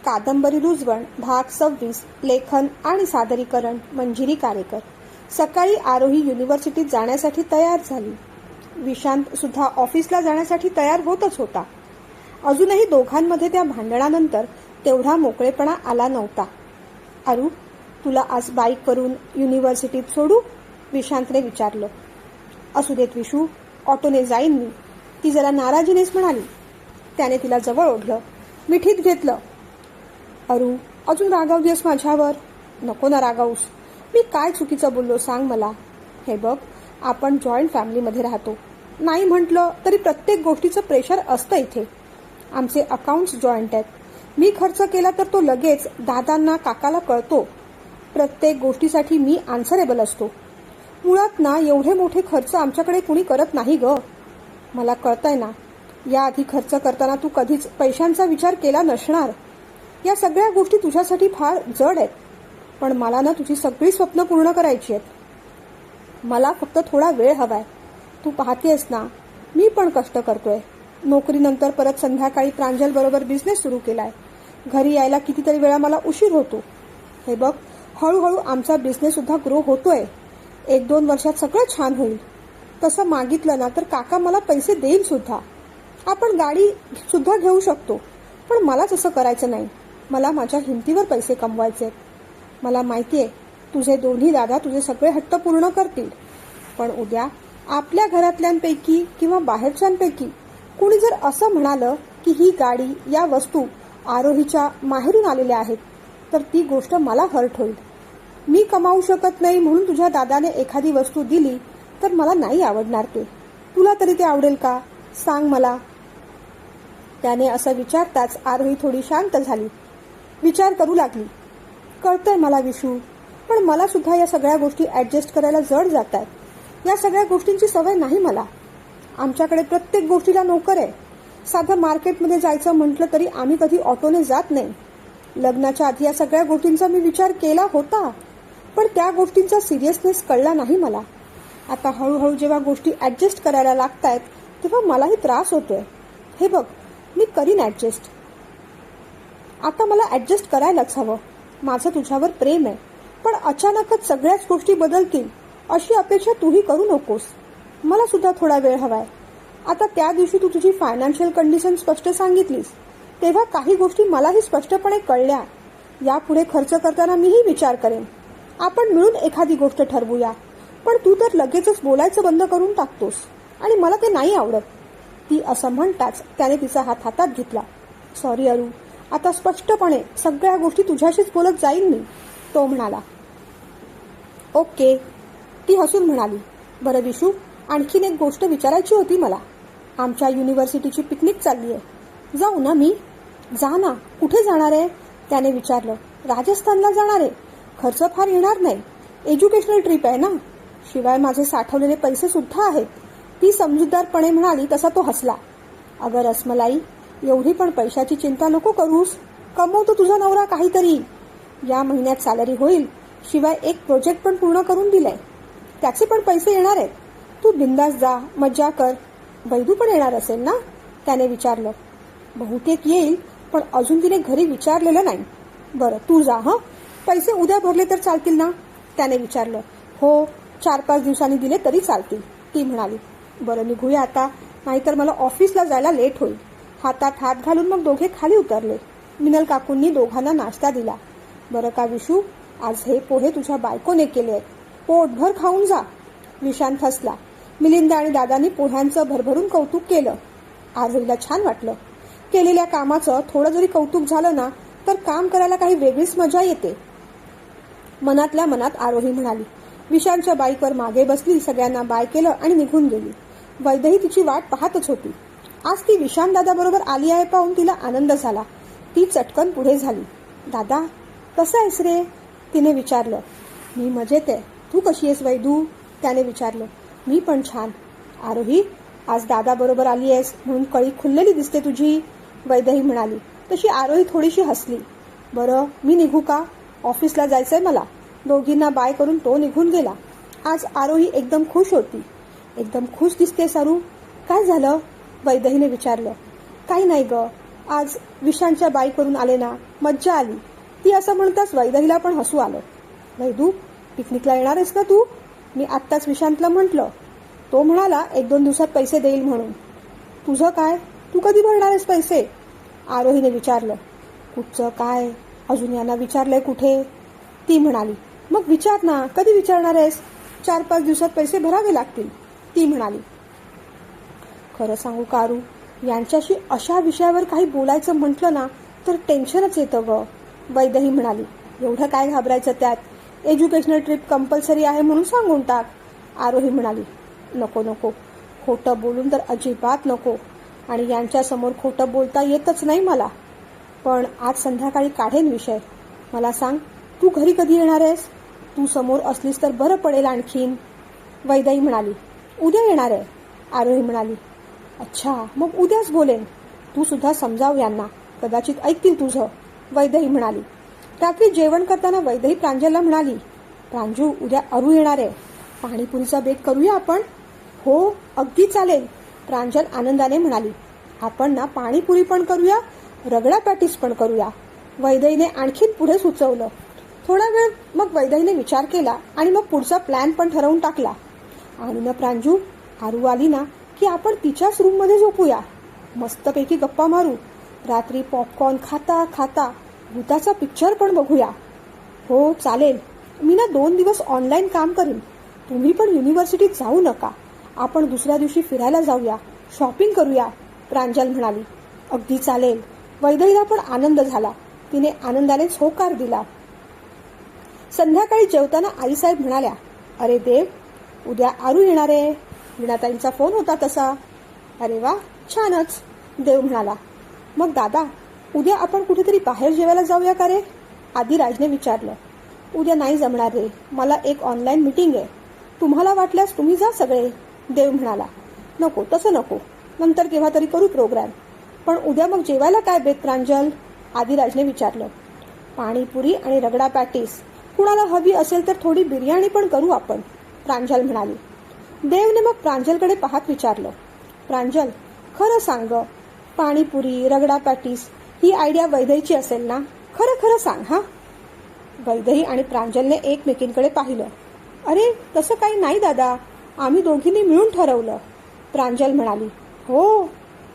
कादंबरी रुजवण भाग 26 लेखन आणि सादरीकरण मंजिरी कारेकर. सकाळी आरोही युनिव्हर्सिटीत जाण्यासाठी तयार झाली. विशांत सुद्धा ऑफिसला जाण्यासाठी तयार होतच होता. अजूनही दोघांमध्ये त्या भांडणानंतर तेवढा मोकळेपणा आला नव्हता. अरू, तुला आज बाईकवरून युनिव्हर्सिटीत सोडू? विशांतने विचारलं. असू देत विशू, ऑटोने जाईन मी, ती जरा नाराजीनेच म्हणाली. त्याने तिला जवळ ओढलं, मिठीत घेतलं. अरू, अजून रागावलीस माझ्यावर? नको ना रागावूस. मी काय चुकीचं बोललो सांग मला. हे बघ, आपण जॉईंट फॅमिलीमध्ये राहतो. नाही म्हटलं तरी प्रत्येक गोष्टीचं प्रेशर असतं इथे. आमचे अकाउंट्स जॉईंट आहेत. मी खर्च केला तर तो लगेच दादांना काकाला कळतो. प्रत्येक गोष्टीसाठी मी आन्सरेबल असतो. मुळात ना एवढे मोठे खर्च आमच्याकडे कुणी करत नाही ग. मला कळतंय ना, याआधी खर्च करताना तू कधीच पैशांचा विचार केला नसणार. या सगळ्या गोष्टी तुझ्यासाठी फार जड आहेत. पण मला ना तुझी सगळी स्वप्न पूर्ण करायची आहेत. मला फक्त थोडा वेळ हवाय. तू पाहतेस ना, मी पण कष्ट करतोय. नोकरीनंतर परत संध्याकाळी प्रांजल बरोबर बिझनेस सुरू केलाय. घरी यायला कितीतरी वेळा मला उशीर होतो. हे बघ, हळूहळू आमचा बिझनेस सुद्धा ग्रो होतोय. 1-2 वर्षात सगळं छान होईल. तसं मागितलं ना तर काका मला पैसे देईल सुद्धा. आपण गाडी सुद्धा घेऊ शकतो. पण मलाच असं करायचं नाही. मला माझ्या हिमतीवर पैसे कमवायचे. मला माहितीये तुझे दोन्ही दादा तुझे सगळे हट्ट पूर्ण करतील. पण उद्या आपल्या घरातल्यांपैकी किंवा बाहेरच्यांपैकी कुणी जर असं म्हणालं की ही गाडी, या वस्तू आरोहीच्या माहेरून आलेल्या आहेत, तर ती गोष्ट मला हर्ट होईल. मी कमावू शकत नाही म्हणून तुझ्या दादाने एखादी वस्तू दिली तर मला नाही आवडणार ते. तुला तरी ते आवडेल का सांग मला. त्याने असं विचारताच आरोही थोडी शांत झाली. विचार करू लागली. कळतंय मला विशू, पण मला सुद्धा या सगळ्या गोष्टी ऍडजस्ट करायला जड जात आहेत. या सगळ्या गोष्टींची सवय नाही मला. आमच्याकडे प्रत्येक गोष्टीला नोकर आहे. साधं मार्केटमध्ये जायचं म्हटलं तरी आम्ही कधी ऑटोने जात नाही. लग्नाच्या आधी या सगळ्या गोष्टींचा मी विचार केला होता, पण त्या गोष्टींचा सिरियसनेस कळला नाही मला. आता हळूहळू जेव्हा गोष्टी ऍडजस्ट करायला लागतायत तेव्हा मलाही त्रास होतोय. हे बघ, मी करीन ऍडजस्ट. आता मला ऍडजस्ट करायलाच हवं. माझं तुझ्यावर प्रेम आहे, पण अचानकच सगळ्याच गोष्टी बदलतील अशी अपेक्षा तूही करू नकोस. मला सुद्धा थोडा वेळ हवाय. आता त्या दिवशी तू तुझी फायनान्शियल कंडिशन स्पष्ट सांगितलीस तेव्हा काही गोष्टी मलाही स्पष्टपणे कळल्या. यापुढे खर्च करताना मीही विचार करेन. आपण मिळून एखादी गोष्ट ठरवूया. पण तू तर लगेचच बोलायचं बंद करून टाकतोस आणि मला ते नाही आवडत. ती असं म्हणताच त्याने तिचा हात हातात घेतला. सॉरी अरू, आता स्पष्टपणे सगळ्या गोष्टी तुझ्याशीच बोलत जाईन मी, तो म्हणाला. ओके, ती हसून म्हणाली. बरं विशू, आणखीन एक गोष्ट विचारायची होती मला. आमच्या युनिव्हर्सिटीची पिकनिक चालली आहे. जाऊ ना मी? जा ना. कुठे जाणार आहे? त्याने विचारलं. राजस्थानला जाणार आहे. खर्च फार येणार नाही. एज्युकेशनल ट्रिप आहे ना. शिवाय माझे साठवलेले पैसे सुद्धा आहेत. ती समजूतदारपणे म्हणाली तसा तो हसला. अगं रसमलाई, एवढी पण पैशाची चिंता नको करूस. कमवतो तुझा नवरा काहीतरी. या महिन्यात सॅलरी होईल. शिवाय एक प्रोजेक्ट पण पूर्ण करून दिलाय. त्याचे पण पैसे येणार आहेत. तू बिंदास जा, मज्जा कर. वैदू पण येणार असेल ना? त्याने विचारलं. बहुतेक येईल, पण अजून तिने घरी विचारलेलं नाही. बरं तू जा. हं, पैसे उद्या भरले तर चालतील ना? त्याने विचारलं. हो, 4-5 दिवसांनी दिले तरी चालतील, ती म्हणाली. बरं निघूया आता, नाहीतर मला ऑफिसला जायला लेट होईल. हातात हात घालून मग दोघे खाली उतरले. मिनल काकूंनी दोघांना नाश्ता दिला. बरं का विशू, आज हे पोहे तुझ्या बायकोने केले आहेत. पोटभर खाऊन जा. विशांत हसला. मिलिंद आणि दादांनी पोह्यांचं भरभरून कौतुक केलं. आरोहीला छान वाटलं. केलेल्या कामाचं थोडं जरी कौतुक झालं ना तर काम करायला काही वेगळीच मजा येते. मनातल्या मनात आरोही म्हणाली. विशांतच्या बाईकवर मागे बसली, सगळ्यांना बाय केलं आणि निघून गेली. वैदही तिची वाट पाहतच होती. आज ती विशांत दादा बरोबर आली आहे पाहून तिला आनंद झाला. ती चटकन पुढे झाली. दादा, कसं आहेस रे? तिने विचारलं. मी मजेत आहे. तू कशी आहेस वैदू? त्याने विचारलं. मी पण छान. आरोही, आज दादा बरोबर आली आहेस म्हणून कळी खुललेली दिसते तुझी, वैदही म्हणाली. तशी आरोही थोडीशी हसली. बरं मी निघू का? ऑफिसला जायचंय मला. दोघींना बाय करून तो निघून गेला. आज आरोही एकदम खुश होती. एकदम खुश दिसते सारू. काय झालं? वैदहीने विचारलं. काही नाही ग, आज विशांच्या बाईकवरून आले ना, मज्जा आली. ती असं म्हणताच वैदेहीला पण हसू आलं. वैदू, पिकनिकला येणार आहेस ना तू? मी आत्ताच विशांतला म्हटलं. तो म्हणाला 1-2 दिवसात पैसे देईल म्हणून. तुझं काय? तू कधी भरणार आहेस पैसे? आरोहीने विचारलं. कुठचं काय? अजून यांना विचारलंय कुठे? ती म्हणाली. मग विचार ना, कधी विचारणार आहेस? 4-5 दिवसात पैसे भरावे लागतील, ती म्हणाली. खरं सांगू का आरू, यांच्याशी अशा विषयावर काही बोलायचं म्हटलं ना तर टेन्शनच येतं ग, वैदेही म्हणाली. एवढं काय घाबरायचं त्यात? एज्युकेशनल ट्रिप कंपल्सरी आहे म्हणून सांगून टाक, आरोही म्हणाली. नको नको, खोटं बोलून तर अजिबात नको. आणि यांच्यासमोर खोटं बोलता येतच नाही मला. पण आज संध्याकाळी काढेन विषय. मला सांग, तू घरी कधी येणार आहेस? तू समोर असलीस तर बरं पडेल आणखीन, वैदेही म्हणाली. उद्या येणार आहे, आरोही म्हणाली. अच्छा, मग उद्याच बोलेन. तू सुद्धा समजाव यांना, कदाचित ऐकतील तुझं, वैदेही म्हणाली. रात्री जेवण करताना वैदेही प्रांजलला म्हणाली. प्रांजू, उद्या अरू येणार आहे. पाणीपुरीचा बेत करूया आपण? हो, अगदी चालेल, प्रांजल आनंदाने म्हणाली. आपण ना पाणीपुरी पण करूया, रगडा पॅटीस पण करूया, वैदेहीने आणखीन पुढे सुचवलं. थोडा वेळ मग वैदेहीने विचार केला आणि मग पुढचा प्लॅन पण ठरवून टाकला. आणि ना प्रांजू, आरू आली ना की आपण तिच्याच रूममध्ये झोपूया, मस्तपैकी गप्पा मारू, रात्री पॉपकॉर्न खाता खाता भूताचा पिक्चर पण बघूया. हो चालेल, मी ना 2 दिवस ऑनलाईन काम करीन. तुम्ही पण युनिव्हर्सिटीत जाऊ नका. आपण दुसऱ्या दिवशी फिरायला जाऊया, शॉपिंग करूया, प्रांजल म्हणाली. अगदी चालेल, वैदेहीला पण आनंद झाला. तिने आनंदाने होकार दिला. संध्याकाळी जेवताना आईसाहेब म्हणाल्या. अरे देव, उद्या आरू येणार आहे. वीणाताईंचा फोन होता तसा. अरे वा, छानच, देव म्हणाला. मग दादा, उद्या आपण कुठेतरी बाहेर जेवायला जाऊया का रे? आदिराजने विचारलं. उद्या नाही जमणार रे, मला एक ऑनलाईन मीटिंग आहे. तुम्हाला वाटल्यास तुम्ही जा सगळे, देव म्हणाला. नको, तसं नको, नंतर केव्हा तरी करू प्रोग्राम. पण उद्या मग जेवायला काय बेत प्रांजल? आदिराजने विचारलं. पाणीपुरी आणि रगडा पॅटीस. कुणाला हवी असेल तर थोडी बिर्याणी पण करू आपण, प्रांजल म्हणाली. देवने मग प्रांजलकडे पाहत विचारलं. प्रांजल, खरं सांग, पाणीपुरी रगडा पॅटीस ही आयडिया वैदेहीची असेल ना? खरं खरं सांग हा. वैदेही आणि प्रांजलने एकमेकींकडे पाहिलं. अरे तसं काही नाही दादा, आम्ही दोघींनी मिळून ठरवलं, प्रांजल म्हणाली. हो,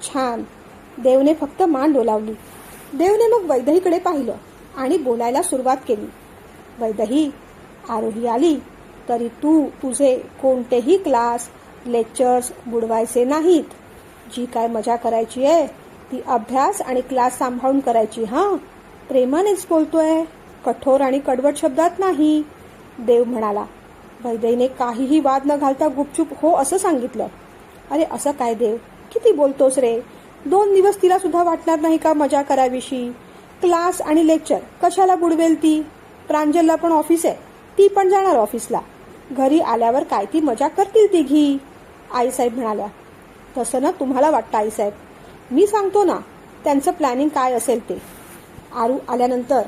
छान, देवने फक्त मान डोलावली. देवने मग वैदेहीकडे पाहिलं आणि बोलायला सुरुवात केली. वैदेही, आरोही आली तरी तू तुझे कोणतेही क्लास लेक्चर्स बुडवायचे नाहीत. जी काय मजा करायची आहे ती अभ्यास आणि क्लास सांभाळून करायची. हां, प्रेमानेच बोलतोय, कठोर आणि कडवट शब्दात नाही, देव म्हणाला. वैदेहीने काहीही वाद न घालता गुपचूप हो असं सांगितलं. अरे असं काय देव, किती बोलतोस रे? 2 दिवस तिला सुद्धा वाटणार नाही का मजा करावीशी? क्लास आणि लेक्चर कशाला बुडवेल ती? प्रांजलला पण ऑफिस आहे, ती पण जाणार ऑफिसला. घरी आल्यावर काय ती मजा करतील तिघी, आईसाहेब म्हणाल्या. तसं ना तुम्हाला वाटतं आईसाहेब, मी सांगतो ना त्यांचं प्लॅनिंग काय असेल ते. आरू आल्यानंतर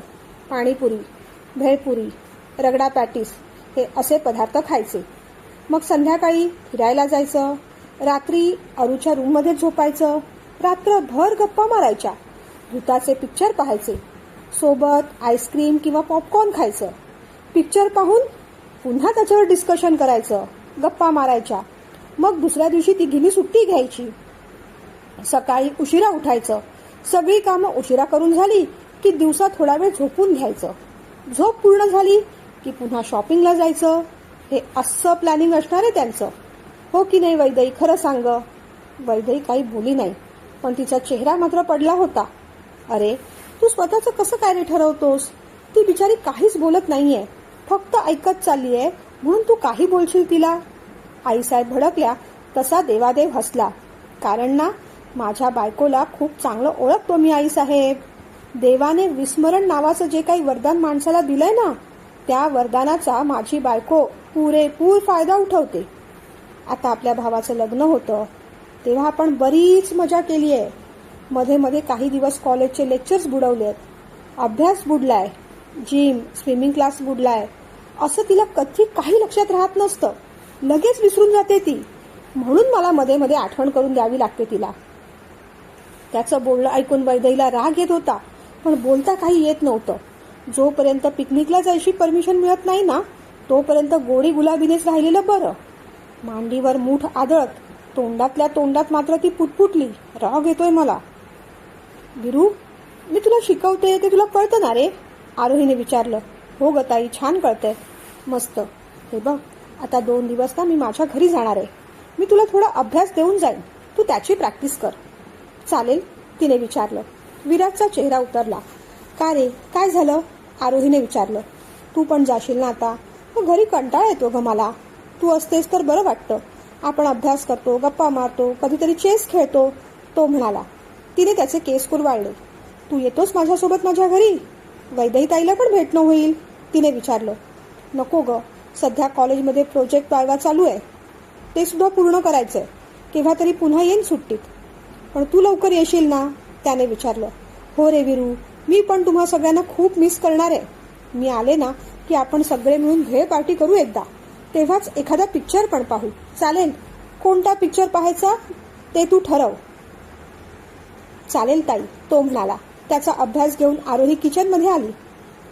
पाणीपुरी, भेळपुरी, रगडा पॅटीस हे असे पदार्थ खायचे. मग संध्याकाळी फिरायला जायचं, रात्री अरूच्या रूममध्ये झोपायचं, रात्रभर गप्पा मारायच्या, भूताचे पिक्चर पाहायचे, सोबत आईस्क्रीम किंवा पॉपकॉर्न खायचं. पिक्चर पाहून पुन्हा त्याच्यावर डिस्कशन करायचं, गप्पा मारायच्या. मग दुसऱ्या दिवशी तिघींनी सुट्टी घ्यायची. सकाळी उशिरा उठायचं, सगळी कामं उशिरा करून झाली की दिवसा थोडा वेळ झोपून घ्यायचं. झोप पूर्ण झाली की पुन्हा शॉपिंगला जायचं. हे असं प्लॅनिंग असणार आहे त्यांचं, हो की नाही वैदेही? खरं सांग. वैदेही काही बोली नाही, पण तिचा चेहरा मात्र पडला होता. अरे तू स्वतःचं कसं काय रे ठरवतोस? ती बिचारी काहीच बोलत नाहीये, फक्त ऐकत चाललीये, म्हणून तू काही बोलशील तिला? आईसाहेब भडकल्या तसा देवादेव हसला. कारण ना माझ्या बायकोला खूप चांगलं ओळखतो मी आईसाहेब. देवाने विस्मरण नावाचं जे काही वरदान माणसाला दिलंय ना, त्या वरदानाचा माझी बायको पुरेपूर फायदा उठवते. आता आपल्या भावाचं लग्न होतं तेव्हा आपण बरीच मजा केली आहे. मध्ये मध्ये काही दिवस कॉलेजचे लेक्चर्स बुडवलेत, अभ्यास बुडलाय, जिम स्विमिंग क्लास बुडलाय. असं तिला कधी काही लक्षात राहत नसतं, लगेच विसरून जाते ती. म्हणून मला मध्ये मध्ये आठवण करून द्यावी लागते तिला. त्याचं बोलणं ऐकून वैदेहीला राग येत होता, पण बोलता काही येत नव्हतं. जोपर्यंत पिकनिकला जायची परमिशन मिळत नाही ना, तोपर्यंत गोडी गुलाबीनेच राहिलेलं बरं. मांडीवर मूठ आदळत तोंडातल्या तोंडात मात्र ती पुटपुटली, राग येतोय मला. विरू, मी तुला शिकवते ते तुला कळतं ना रे? आरोहीने विचारलं. हो ग ताई, छान कळतंय. मस्त. हे बघ, आता 2 दिवस ना मी माझ्या घरी जाणार आहे. मी तुला थोडा अभ्यास देऊन जाईन, तू त्याची प्रॅक्टिस कर. चालेल? तिने विचारलं. विराजचा चेहरा उतरला. का रे, काय झालं? आरोहीने विचारलं. तू पण जाशील ना आता? मग घरी कंटाळा येतो ग मला. तू असतेस तर बरं वाटतं. आपण अभ्यास करतो, गप्पा मारतो, कधीतरी चेस खेळतो, तो म्हणाला. तिने त्याचे केस कुरवाळले. तू येतोस माझ्यासोबत माझ्या घरी? वैदेही ताईला पण भेटणं होईल, तिने विचारलं. नको ग, सध्या कॉलेजमध्ये प्रोजेक्ट वायवा चालू आहे, ते सुद्धा पूर्ण करायचंय. केव्हा तरी पुन्हा येईन सुट्टीत. पण तू लवकर येशील ना? त्याने विचारलं. हो रे विरू, मी पण तुम्हा सगळ्यांना खूप मिस करणार आहे. मी आले ना की आपण सगळे मिळून भेळ पार्टी करू एकदा. तेव्हाच एखादा पिक्चर पण पाहू. चालेल? कोणता पिक्चर पाहायचा ते तू ठरव. चालेल ताई, तो म्हणाला. त्याचा अभ्यास घेऊन आरोही किचनमध्ये आली.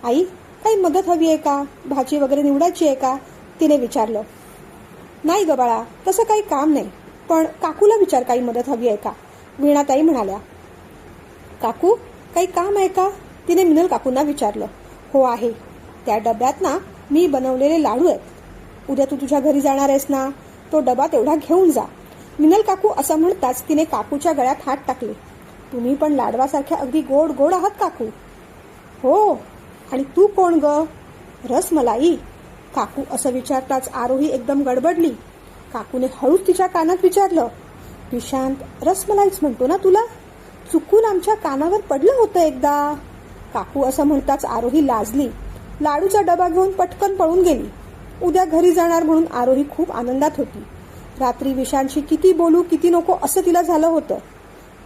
आई, काही मदत हवी आहे का? भाजी वगैरे निवडायची आहे का? तिने विचारलं. नाही ग बाळा, तसं काही काम नाही, पण काकूला विचार काही मदत हवी आहे का? वीणाताई म्हणाल्या. काकू, काही काम आहे का? तिने मिनल काकूंना विचारलं. हो आहे. त्या डब्यात ना मी बनवलेले लाडू आहेत. उद्या तू तुझ्या घरी जाणार आहेस ना, तो डबा तेवढा घेऊन जा. मिनल काकू असं म्हणताच तिने काकूच्या गळ्यात हात टाकले. तुम्ही पण लाडवासारख्या अगदी गोड गोड आहात काकू. हो, आणि तू कोण ग? रसमलाई. काकू असं विचारताच आरोही एकदम गडबडली. काकूने हळूच तिच्या कानात विचारलं. विशांत, रसमलाईच म्हणतो ना तुला? चुकून आमच्या कानावर पडलं होतं एकदा. काकू असं म्हणताच आरोही लाजली. लाडूचा डबा घेऊन पटकन पळून गेली. उद्या घरी जाणार म्हणून आरोही खूप आनंदात होती. रात्री विशांतशी किती बोलू किती नको असं तिला झालं होतं.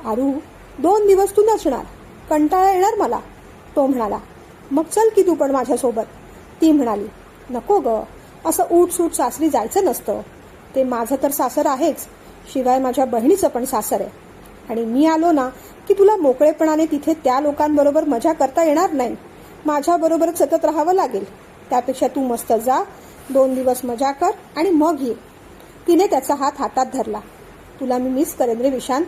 आरू, 2 दिवस तू नसणार, कंटाळा येणार मला, तो म्हणाला. मग चल की तू पण माझ्यासोबत, ती म्हणाली. नको ग, असं उठसूट सासरी जायचं नसतं. ते माझं तर सासर आहेच, शिवाय माझ्या बहिणीचं पण सासर आहे. आणि मी आलो ना की तुला मोकळेपणाने तिथे त्या लोकांबरोबर मजा करता येणार नाही. माझ्याबरोबरच सतत राहावं लागेल. त्यापेक्षा तू मस्त जा, 2 दिवस मजा कर आणि मग ये. तिने त्याचा हात हातात धरला. तुला मी मिस करेन रे विशांत.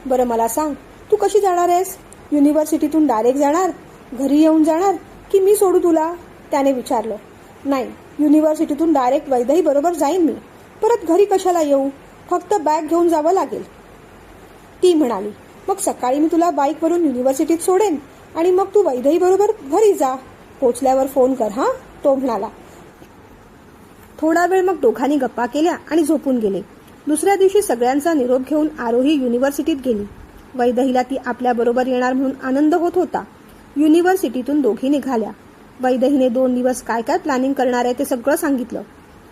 बरं मला सांग, तू कशी जाणार आहेस? युनिव्हर्सिटीतून डायरेक्ट जाणार, घरी येऊन जाणार, की मी सोडू तुला? त्याने विचारलं. नाही, युनिव्हर्सिटीतून डायरेक्ट वैदेही बरोबर जाईन मी. परत घरी कशाला येऊ? फक्त बॅग घेऊन जावं लागेल, ती म्हणाली. मग सकाळी मी तुला बाईकवरून युनिव्हर्सिटीत सोडेन आणि मग तू वैदेही बरोबर घरी जा. पोचल्यावर फोन कर हा, तो म्हणाला. थोडा वेळ मग दोघांनी गप्पा केल्या आणि झोपून गेले. दुसऱ्या दिवशी सगळ्यांचा निरोप घेऊन आरोही युनिव्हर्सिटीत गेली. वैदेहीला ती आपल्याबरोबर येणार म्हणून आनंद होत होता. युनिव्हर्सिटीतून दोघी निघाल्या. वैदेहीने 2 दिवस काय काय प्लॅनिंग करणार आहे ते सगळं सांगितलं.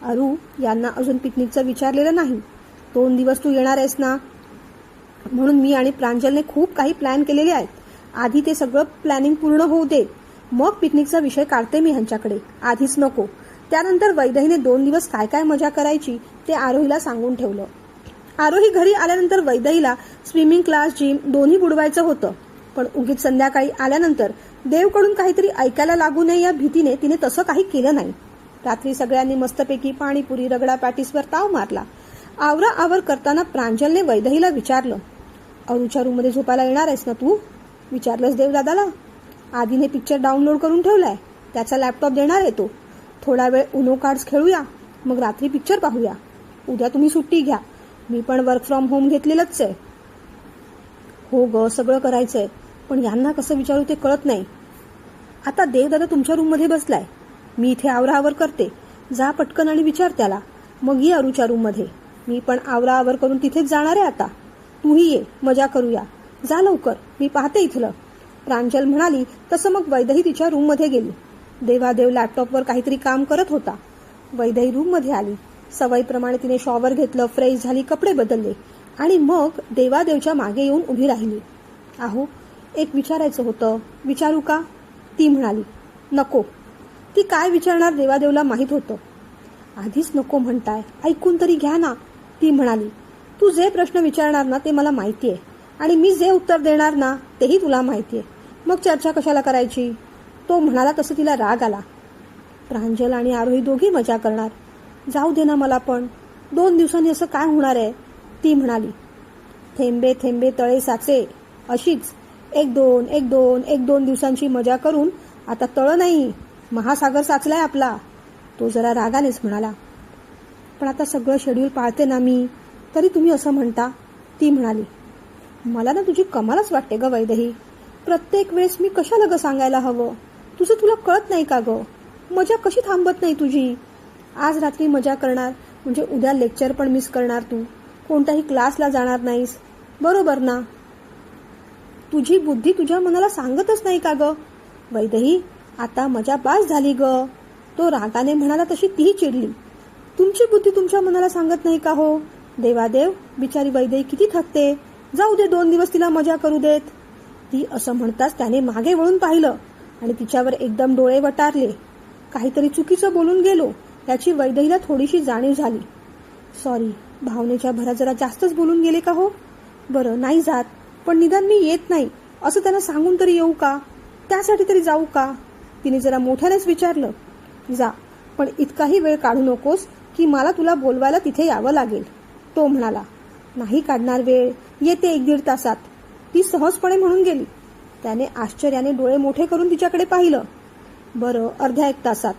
अरू, यांना अजून पिकनिकचं विचारलेलं नाही. 2 दिवस तू येणार आहेस ना, म्हणून मी आणि प्रांजलने खूप काही प्लॅन केलेले आहेत. आधी ते सगळं प्लॅनिंग पूर्ण होऊ दे, मग पिकनिकचा विषय काढते मी ह्यांच्याकडे. आधीच नको. त्यानंतर वैदेहीने 2 दिवस काय काय मजा करायची ते आरोहीला सांगून ठेवलं. आरोही घरी आल्यानंतर वैदेहीला स्विमिंग क्लास, जिम दोन्ही बुडवायचं होतं. पण उगीच संध्याकाळी आल्यानंतर देवकडून काहीतरी ऐकायला लागू नये या भीतीने तिने तसं काही केलं नाही. रात्री सगळ्यांनी मस्तपैकी पाणीपुरी, रगडा पॅटीसवर ताव मारला. आवराआवर करताना प्रांजलने वैदेहीला विचारलं. अरूच्या रूममध्ये झोपायला येणार आहेस ना तू? विचारलंस देवदादाला? आधीने पिक्चर डाउनलोड करून ठेवलाय, त्याचा लॅपटॉप देणार आहे तो. थोडा वेळ उनो कार्ड्स खेळूया, मग रात्री पिक्चर पाहूया. उद्या तुम्ही सुट्टी घ्या, मी पण वर्क फ्रॉम होम घेतलेलंच आहे. हो ग, सगळं करायचंय, पण यांना कसं विचारू ते कळत नाही. आता देवदादा तुमच्या रूममध्ये बसलाय, मी इथे आवराआवर करते. जा पटकन आणि विचार त्याला, मग ये अरूच्या रूममध्ये. मी पण आवराआवर करून तिथेच जाणार आहे आता. तूही ये, मजा करूया. जा लवकर, मी पाहते इथलं, प्रांजल म्हणाली. तसं मग वैदेही तिच्या रूममध्ये गेली. देवादेव लॅपटॉपवर काहीतरी काम करत होता. वैदेही रूममध्ये आली. सवयीप्रमाणे तिने शॉवर घेतलं, फ्रेश झाली, कपडे बदलले आणि मग देवादेवच्या मागे येऊन उभी राहिली. अहो, एक विचारायचं होतं, विचारू का? ती म्हणाली. नको. ती काय विचारणार देवादेवला माहीत होतं. आधीच नको म्हणताय, ऐकून तरी घ्या ना, ती म्हणाली. तू जे प्रश्न विचारणार ना ते मला माहिती आहे. आणि मी जे उत्तर देणार ना तेही तुला माहिती आहे. मग चर्चा कशाला करायची. तो म्हणाला तसं तिला राग आला. प्रांजल आणि आरोही दोघी मजा करणार. जाऊ दे ना मला पण. 2 दिवसांनी असं काय होणार आहे. ती म्हणाली. थेंबे थेंबे तळे साचे अशीच 1-2 दिवसांची मजा करून आता तळ नाही महासागर साचलाय आपला. तो जरा रागानेच म्हणाला. पण आता सगळं शेड्यूल पाळते ना मी, तरी तुम्ही असं म्हणता. ती म्हणाली. मला ना तुझी कमालच वाटते ग वैदेही. प्रत्येक वेळेस मी कशाला ग सांगायला हवं. तुझं तुला कळत नाही का ग. मजा कशी थांबत नाही तुझी. आज रात्री मजा करणार म्हणजे उद्या लेक्चर पण मिस करणार तू. कोणत्याही क्लासला जाणार नाहीस. बरोबर ना. तुझी बुद्धी तुझ्या मनाला सांगतच नाही का ग. वैदेही आता मजा बास झाली ग. तो रागाने म्हणाला तशी तीही चिडली. तुमची बुद्धी तुमच्या मनाला सांगत नाही का हो. देवादेव बिचारी वैदेही किती थकते. जाऊ दे 2 दिवस तिला मजा करू देत. ती असं म्हणताच त्याने मागे वळून पाहिलं आणि तिच्यावर एकदम डोळे वटारले. काहीतरी चुकीचं बोलून गेलो याची वैदेहीला थोडीशी जाणीव झाली. सॉरी, भावनेच्या भरात जरा जास्तच बोलून गेले का हो. बरं नाही जात, पण निदान मी येत नाही असं त्यांना सांगून तरी येऊ का. त्यासाठी तरी जाऊ का. तिने जरा मोठ्यानेच विचारलं. जा, पण इतकाही वेळ काढू नकोस की मला तुला बोलवायला तिथे यावं लागेल. तो म्हणाला. नाही काढणार वेळ, येते 1-1.5 तासात. ती सहजपणे म्हणून गेली. त्याने आश्चर्याने डोळे मोठे करून तिच्याकडे पाहिलं. बरं, अर्ध्या 1 तासात.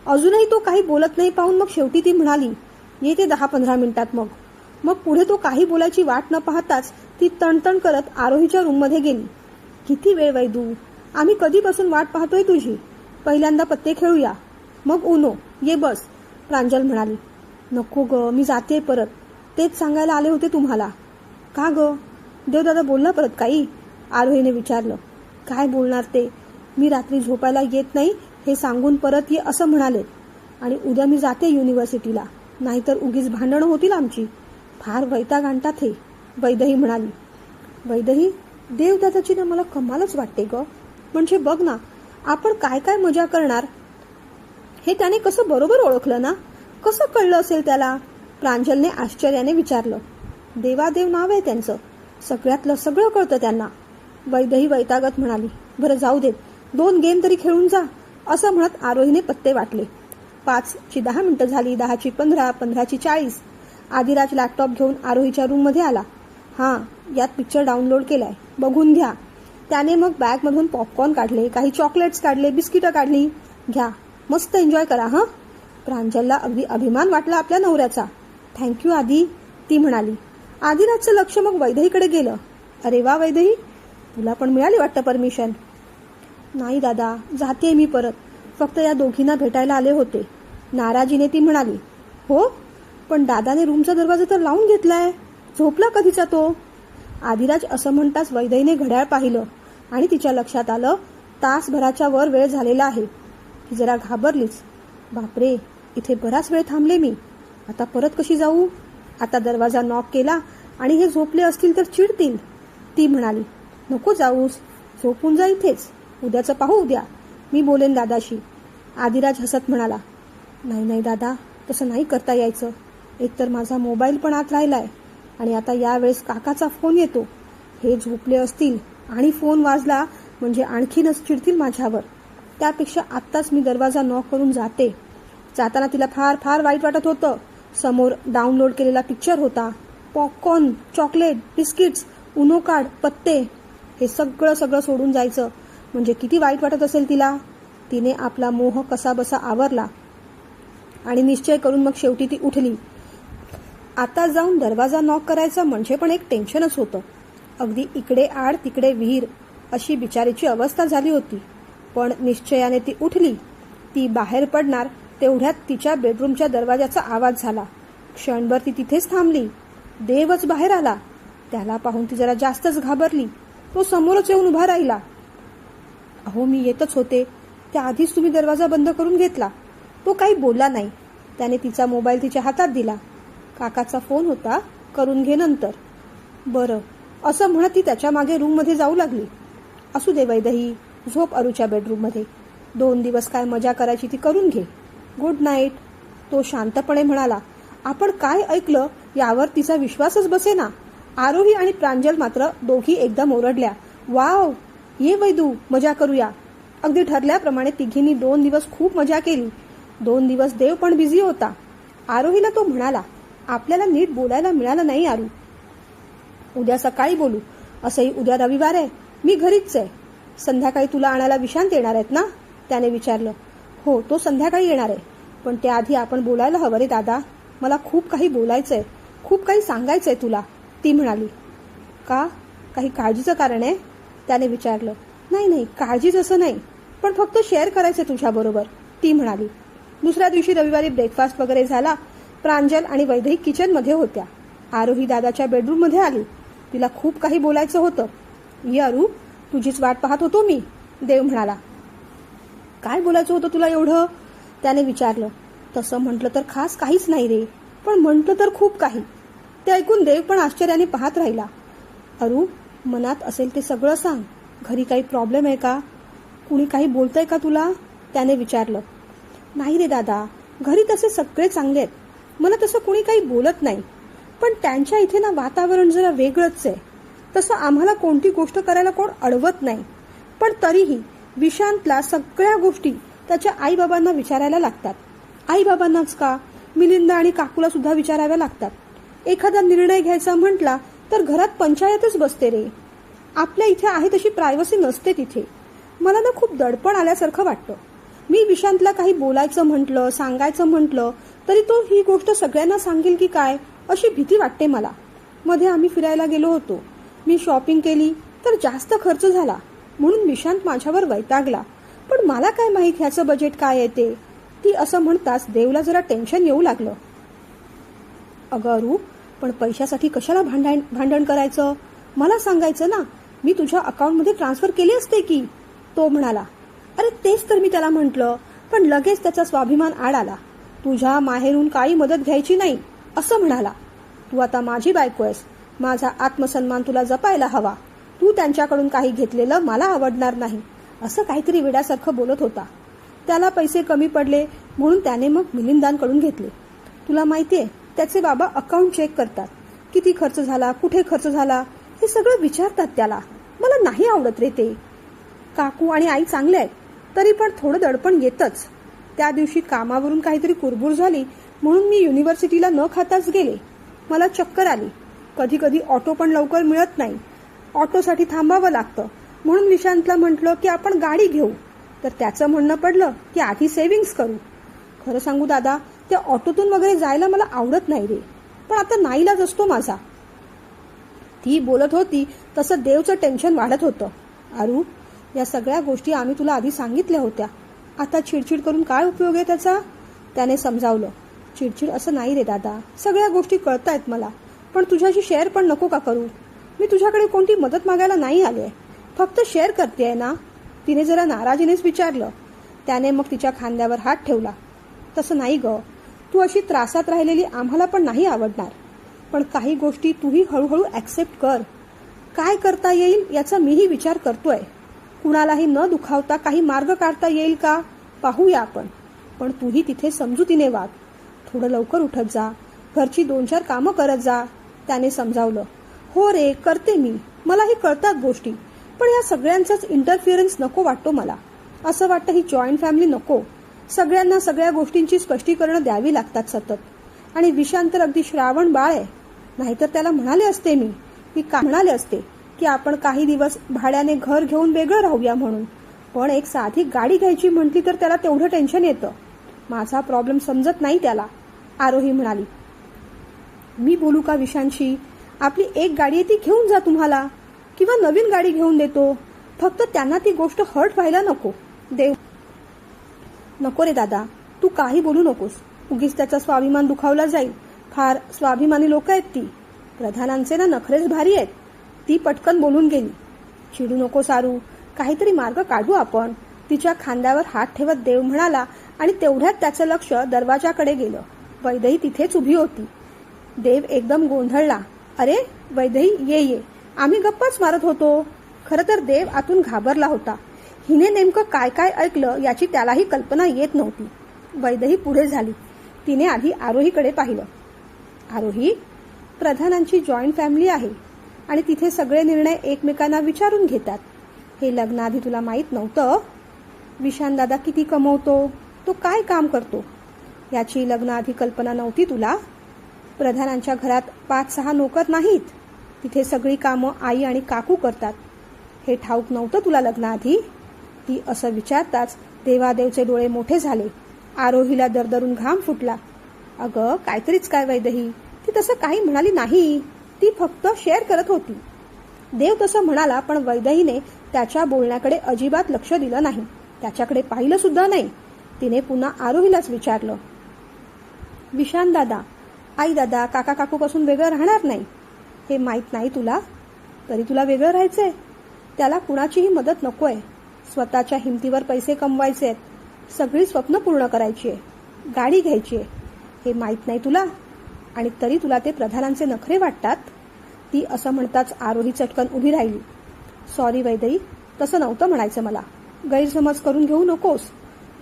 अजूनही तो काही बोलत नाही पाहून मग शेवटी ती म्हणाली. येते 10-15 मिनिटात. मग पुढे तो काही बोलायची वाट न पाहताच ती तणतण करत आरोहीच्या रूममध्ये गेली. किती वेळ वैदू, आम्ही कधीपासून वाट पाहतोय तुझी. पहिल्यांदा पत्ते खेळूया, मग उनो. ये बस. प्रांजल म्हणाली. नको ग, मी जाते परत. तेच सांगायला आले होते तुम्हाला. का ग. देवदादा बोलला परत काही. आरोहीने विचारलं. काय बोलणार ते. मी रात्री झोपायला येत नाही हे सांगून परत ये असं म्हणाले. आणि उद्या मी जाते युनिव्हर्सिटीला. नाहीतर उगीच भांडणं होतील आमची. फार वैताग आणतात हे. वैदेही म्हणाली. वैदेही, देवदादाची ना मला कमालच वाटते ग. म्हणजे बघ ना, आपण काय काय मजा करणार हे त्याने कसं बरोबर ओळखलं ना. कसं कळलं असेल त्याला. प्रांजलने आश्चर्याने विचारलं. देवादेव नाव आहे त्यांचं. सगळ्यातलं सगळं कळतं त्यांना. वैदेही वैतागत म्हणाली. बरं जाऊ देत, 2 गेम तरी खेळून जा असं म्हणत आरोहीने पत्ते वाटले. 5ची 10 मिनिटं झाली. 10ची 15, 15ची 40. आदिराज लॅपटॉप घेऊन आरोहीच्या रूममध्ये आला. हां, यात पिक्चर डाउनलोड केलाय, बघून घ्या. त्याने मग बॅगमधून पॉपकॉर्न काढले, काही चॉकलेट्स काढले, बिस्किटं काढली. घ्या, मस्त एन्जॉय करा. हां. प्रांजलला अगदी अभिमान वाटला आपल्या नवऱ्याचा. थँक्यू आदी, ती म्हणाली. आदिराजचं लक्ष मग वैदेहीकडे गेलं. अरे वा वैदेही, तुला पण मिळाली वाटतं परमिशन. नाही दादा, जाते मी परत. फक्त या दोघींना भेटायला आले होते. नाराजीने ती म्हणाली. हो, पण दादाने रूमचा दरवाजा तर लावून घेतलाय. झोपला कधीचा तो. आदिराज असं म्हणताच वैदेहीने घड्याळ पाहिलं आणि तिच्या लक्षात आलं तासभराच्या वर वेळ झालेला आहे. ती जरा घाबरलीच. बापरे, इथे बराच वेळ थांबले मी. आता परत कशी जाऊ. आता दरवाजा नॉक केला आणि हे झोपले असतील तर चिडतील. ती म्हणाली. नको जाऊस, झोपून जा इथेच. उद्याचं पाहू उद्या. मी बोलेन दादाशी. आदिराज हसत म्हणाला. नाही नाही दादा, तसं नाही करता यायचं. एकतर माझा मोबाईल पण आत राहिलाय आणि आता यावेळेस काकाचा फोन येतो. हे झोपले असतील आणि फोन वाजला म्हणजे आणखीनच चिडतील माझ्यावर. त्यापेक्षा आत्ताच मी दरवाजा नॉक करून जाते. जाताना तिला फार फार वाईट वाटत होतं. समोर डाउनलोड केलेला पिक्चर होता. Popcorn, chocolate, biscuits, Uno card, पत्ते, हे सगळं सोडून जायचं म्हणजे किती वाईट वाटत असेल तिला. तिने आपला मोह कसा बसा आवरला आणि निश्चय करून मग शेवटी ती उठली. आता जाऊन दरवाजा नॉक करायचा म्हणजे पण एक टेन्शनच होतं. अगदी इकडे आड तिकडे विहीर अशी बिचारीची अवस्था झाली होती. पण निश्चयाने ती उठली. ती बाहेर पडणार तेवढ्यात तिच्या बेडरूमच्या दरवाजाचा आवाज झाला. क्षणभर ती तिथेच थांबली. देवच बाहेर आला. त्याला पाहून ती जरा जास्तच घाबरली. तो समोरच येऊन उभा राहिला. अहो, मी येतच होते. त्याआधीच तुम्ही दरवाजा बंद करून घेतला. तो काही बोलला नाही. त्याने तिचा मोबाईल तिच्या हातात दिला. काकाचा फोन होता, करून घे नंतर. बरं, असं म्हणत ती त्याच्या मागे रूममध्ये जाऊ लागली. असू दे वैदेही, झोप अरूच्या बेडरूममध्ये. 2 दिवस काय मजा करायची ती करून घे. Good night. तो शांतपणे म्हणाला. आपण काय ऐकलं यावर तिचा विश्वासच बसेना. आरोही आणि प्रांजल मात्र दोघी एकदम ओरडल्या, वाव, ये वैदू, मजा करूया. अगदी ठरल्याप्रमाणे तिघींनी 2 दिवस खूप मजा केली. 2 दिवस देव पण बिझी होता. आरोहीला तो म्हणाला, आपल्याला नीट बोलायला मिळालं नाही आरू. उद्या सकाळी बोलू. असंही उद्या रविवार आहे, मी घरीच आहे. संध्याकाळी तुला आणायला विशांत येणार आहेत ना, त्याने विचारलं. हो, तो संध्याकाळी येणार आहे, पण त्याआधी आपण बोलायला हवं रे दादा. मला खूप काही बोलायचंय, खूप काही सांगायचंय तुला, ती म्हणाली. का, काही काळजीचं कारण आहे, त्याने विचारलं. नाही, काळजीच असं नाही, पण फक्त शेअर करायचंय तुझ्याबरोबर, ती म्हणाली. दुसऱ्या दिवशी रविवारी ब्रेकफास्ट वगैरे झाला. प्रांजल आणि वैदेही किचनमध्ये होत्या. आरोही दादाच्या बेडरूममध्ये आली. तिला खूप काही बोलायचं होतं. ये आरू, तुझीच वाट पाहत होतो मी, देव म्हणाला. काय बोलायचं होतं तुला एवढं, त्याने विचारलं. तसं म्हटलं तर खास काहीच नाही रे, पण म्हटलं तर खूप काही. ते ऐकून देव पण आश्चर्याने पाहत राहिला. अरू, मनात असेल ते सगळं सांग. घरी काही प्रॉब्लेम आहे का, कुणी काही बोलतंय का तुला, त्याने विचारलं. नाही रे दादा, घरी तसे सगळे चांगले आहेत. मला तसं कुणी काही बोलत नाही, पण त्यांच्या इथे ना वातावरण जरा वेगळंच आहे. तसं आम्हाला कोणती गोष्ट करायला कोण अडवत नाही, पण तरीही विशांतला सगळ्या गोष्टी त्याच्या आईबाबांना विचारायला लागतात. आईबाबांनाच का, मिलिंदा आणि काकूला सुद्धा विचाराव्या लागतात. एखादा निर्णय घ्यायचा म्हटला तर घरात पंचायतच बसते रे. आपल्या इथे आहे तशी प्रायव्हसी नसते तिथे. मला ना खूप दडपण आल्यासारखं वाटतं. मी विशांतला काही बोलायचं म्हटलं, सांगायचं म्हटलं तरी तो ही गोष्ट सगळ्यांना सांगेल की काय, अशी भीती वाटते मला. मध्ये आम्ही फिरायला गेलो होतो. मी शॉपिंग केली तर जास्त खर्च झाला, म्हणून विशांत माझ्यावर वैतागला. पण मला काय माहित ह्याचं बजेट काय येते, ती असं म्हणताच देवला जरा टेन्शन येऊ लागलं. अगं अरू, पण पैशासाठी कशाला भांडण करायचं, मला सांगायचं ना, मी तुझ्या अकाउंटमध्ये ट्रान्सफर केले असते की, तो म्हणाला. अरे तेच तर मी त्याला म्हटलं, पण लगेच त्याचा स्वाभिमान आड आला. तुझ्या माहेरून काही मदत घ्यायची नाही, असं म्हणाला. तू आता माझी बायको आहेस, माझा आत्मसन्मान तुला जपायला हवा. तू त्यांच्याकडून काही घेतलेलं मला आवडणार नाही, असं काहीतरी वेड्यासारखं बोलत होता. त्याला पैसे कमी पडले म्हणून त्याने मग मिलिंदांकडून घेतले. तुला माहितीये, त्याचे बाबा अकाउंट चेक करतात. किती खर्च झाला, कुठे खर्च झाला, हे सगळं विचारतात त्याला. मला नाही आवडत रे ते. काकू आणि आई चांगले आहेत, तरी पण थोडं दडपण येतच. त्या दिवशी कामावरून काहीतरी कुरबुर झाली म्हणून मी युनिव्हर्सिटीला न खाताच गेले. मला चक्कर आली. कधी कधी ऑटो पण लवकर मिळत नाही, ऑटोसाठी थांबावं लागतं. म्हणून विशांतला म्हटलं की आपण गाडी घेऊ, तर त्याचं म्हणणं पडलं की आधी सेव्हिंग्स करू. खरं सांगू दादा, त्या ऑटोतून वगैरे जायला मला आवडत नाही रे, पण आता नाईलाज असतो माझा. ती बोलत होती तसं देवचं टेन्शन वाढत होतं. आरू, या सगळ्या गोष्टी आम्ही तुला आधी सांगितल्या होत्या. आता चिडचिड करून काय उपयोग आहे त्याचा, त्याने समजावलं. चिडचिड असं नाही रे दादा, सगळ्या गोष्टी कळतायत मला, पण तुझ्याशी शेअर पण नको का करू. मी तुझ्याकडे कोणती मदत मागायला नाही आले, फक्त शेअर करतेय ना, तिने जरा नाराजीनेच विचारलं. त्याने मग तिच्या खांद्यावर हात ठेवला. तसं नाही ग, तू अशी त्रासात राहिलेली आम्हाला पण नाही आवडणार, पण काही गोष्टी तूही हळूहळू ऍक्सेप्ट कर. काय करता येईल याचा मीही विचार करतोय. कुणालाही न दुखावता काही मार्ग काढता येईल का पाहूया आपण, पण तूही तिथे समजुतीने वाग. थोडं लवकर उठत जा, घरची 2-4 कामं करत जा, त्याने समजावलं. हो रे, करते मी, मलाही कळतात गोष्टी, पण या सगळ्यांचाच इंटरफिअरन्स नको वाटतो मला. असं वाटतं ही जॉईंट फॅमिली नको. सगळ्यांना सगळ्या गोष्टींची स्पष्टीकरणं द्यावी लागतात सतत. आणि विशांत तर अगदी श्रावण बाळ आहे. नाहीतर त्याला म्हणाले असते मी म्हणाले असते की आपण काही दिवस भाड्याने घर घेऊन वेगळं राहूया म्हणून, पण एक साधी गाडी घ्यायची म्हटली तर त्याला तेवढं टेन्शन येतं. माझा प्रॉब्लेम समजत नाही त्याला, आरोही म्हणाली. मी बोलू का विशांशी, आपली एक गाडी आहे ती घेऊन जा तुम्हाला, किंवा नवीन गाडी घेऊन देतो, फक्त त्यांना ती गोष्ट हर्ट व्हायला नको. देव, नको रे दादा, तू काही बोलू नकोस, उगीच त्याचा स्वाभिमान दुखावला जाईल. फार स्वाभिमानी लोक आहेत ती. प्रधानांचे ना नखरेच भारी आहेत. ती पटकन बोलून गेली. चिडू नको सारू, काहीतरी मार्ग काढू आपण, तिच्या खांद्यावर हात ठेवत देव म्हणाला. आणि तेवढ्यात त्याचं लक्ष दरवाजाकडे गेलं. वैदेही तिथेच उभी होती. देव एकदम गोंधळला. अरे वैदेही, ये, आम्ही गप्पाच मारत होतो. खरं तर देव आतून घाबरला होता. हिने नेमकं काय काय ऐकलं याची त्यालाही कल्पना येत नव्हती. वैदेही पुढे झाली. तिने आधी आरोहीकडे पाहिलं. आरोही, प्रधानांची जॉईंट फॅमिली आहे, आणि तिथे सगळे निर्णय एकमेकांना विचारून घेतात. हे लग्नाआधी तुला माहीत नव्हतं? विशांत दादा किती कमवतो, तो काय काम करतो, याची लग्नाआधी कल्पना नव्हती तुला? प्रधानांच्या घरात 5-6 नोकर नाहीत, तिथे सगळी कामं आई आणि काकू करतात. हे ठाऊक नव्हतं तुला लग्नाआधी? ती असं विचारताच देवादेवचे डोळे मोठे झाले. आरोहीला दरदरून घाम फुटला. अगं काहीतरीच काय वैदेही, ती तसं काही म्हणाली नाही, ती फक्त शेअर करत होती. देव तसं म्हणाला, पण वैदेहीने त्याच्या बोलण्याकडे अजिबात लक्ष दिलं नाही, त्याच्याकडे पाहिलं सुद्धा नाही. तिने पुन्हा आरोहीलाच विचारलं, विशांत दादा, आई दादा, काका काकूपासून वेगळं राहणार नाही हे माहीत नाही तुला? तरी तुला वेगळं राहायचंय? त्याला कुणाचीही मदत नकोय, स्वतःच्या हिमतीवर पैसे कमवायचे आहेत, सगळी स्वप्न पूर्ण करायची आहे, गाडी घ्यायची आहे, हे माहीत नाही तुला? आणि तरी तुला ते प्रधानांचे नखरे वाटतात? ती असं म्हणताच आरोही चटकन उभी राहिली. सॉरी वैदेही, तसं नव्हतं म्हणायचं मला, गैरसमज करून घेऊ नकोस.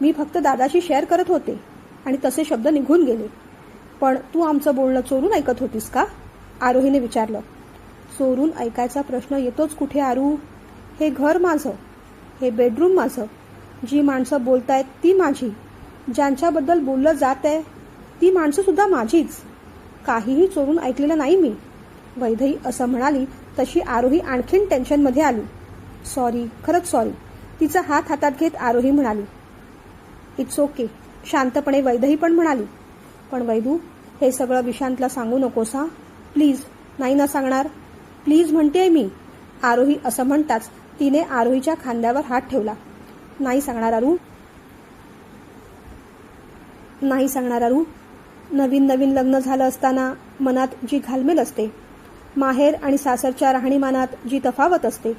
मी फक्त दादाशी शेअर करत होते आणि तसे शब्द निघून गेले. पण तू आमचं बोलणं चोरून ऐकत होतीस का? आरोहीने विचारलं. चोरून ऐकायचा प्रश्न येतोच कुठे आरू? हे घर माझं, हे बेडरूम माझं, जी माणसं बोलतायत ती माझी, ज्यांच्याबद्दल बोललं जात आहे ती माणसं सुद्धा माझीच. काहीही चोरून ऐकलेलं नाही मी. वैदेही असं म्हणाली तशी आरोही आणखीन टेन्शनमध्ये आली. सॉरी, खरंच सॉरी, तिचा हात हातात घेत आरोही म्हणाली. इट्स ओके, शांतपणे वैदेही पण म्हणाली. पण वैदू, हे सगळं विशांतला सांगू नकोस हा, प्लीज. नाही ना सांगणार? प्लीज म्हणतेय मी. आरोही असं म्हणताच तिने आरोहीच्या खांद्यावर हात ठेवला. नाही सांगणार आरू, नाही सांगणार आरू. नवीन नवीन लग्न झालं असताना मनात जी घालमेल असते, माहेर आणि सासरच्या राहणीमानात जी तफावत असते,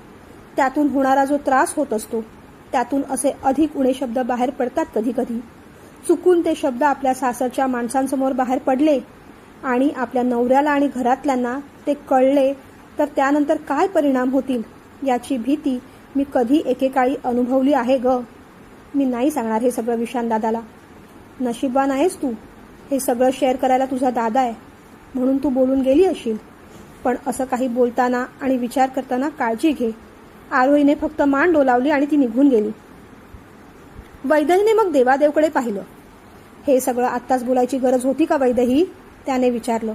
त्यातून होणारा जो त्रास होत असतो, त्यातून असे अधिक उणे शब्द बाहेर पडतात कधी कधी. चुकून ते शब्द आपल्या सासरच्या माणसांसमोर बाहेर पडले आणि आपल्या नवऱ्याला आणि घरातल्यांना ते कळले तर त्यानंतर काय परिणाम होतील याची भीती मी कधी एकेकाळी अनुभवली आहे ग. मी नाही सांगणार हे सगळं विशांत दादाला. नशीबवान आहेस तू, हे सगळं शेअर करायला तुझा दादा आहे म्हणून तू बोलून गेली अशील. पण असं काही बोलताना आणि विचार करताना काळजी घे. आरोहीने फक्त मान डोलावली आणि ती निघून गेली. वैदेहीने मग देवादेवकडे पाहिलं. हे सगळं आत्ताच बोलायची गरज होती का वैदेही? त्याने विचारलं.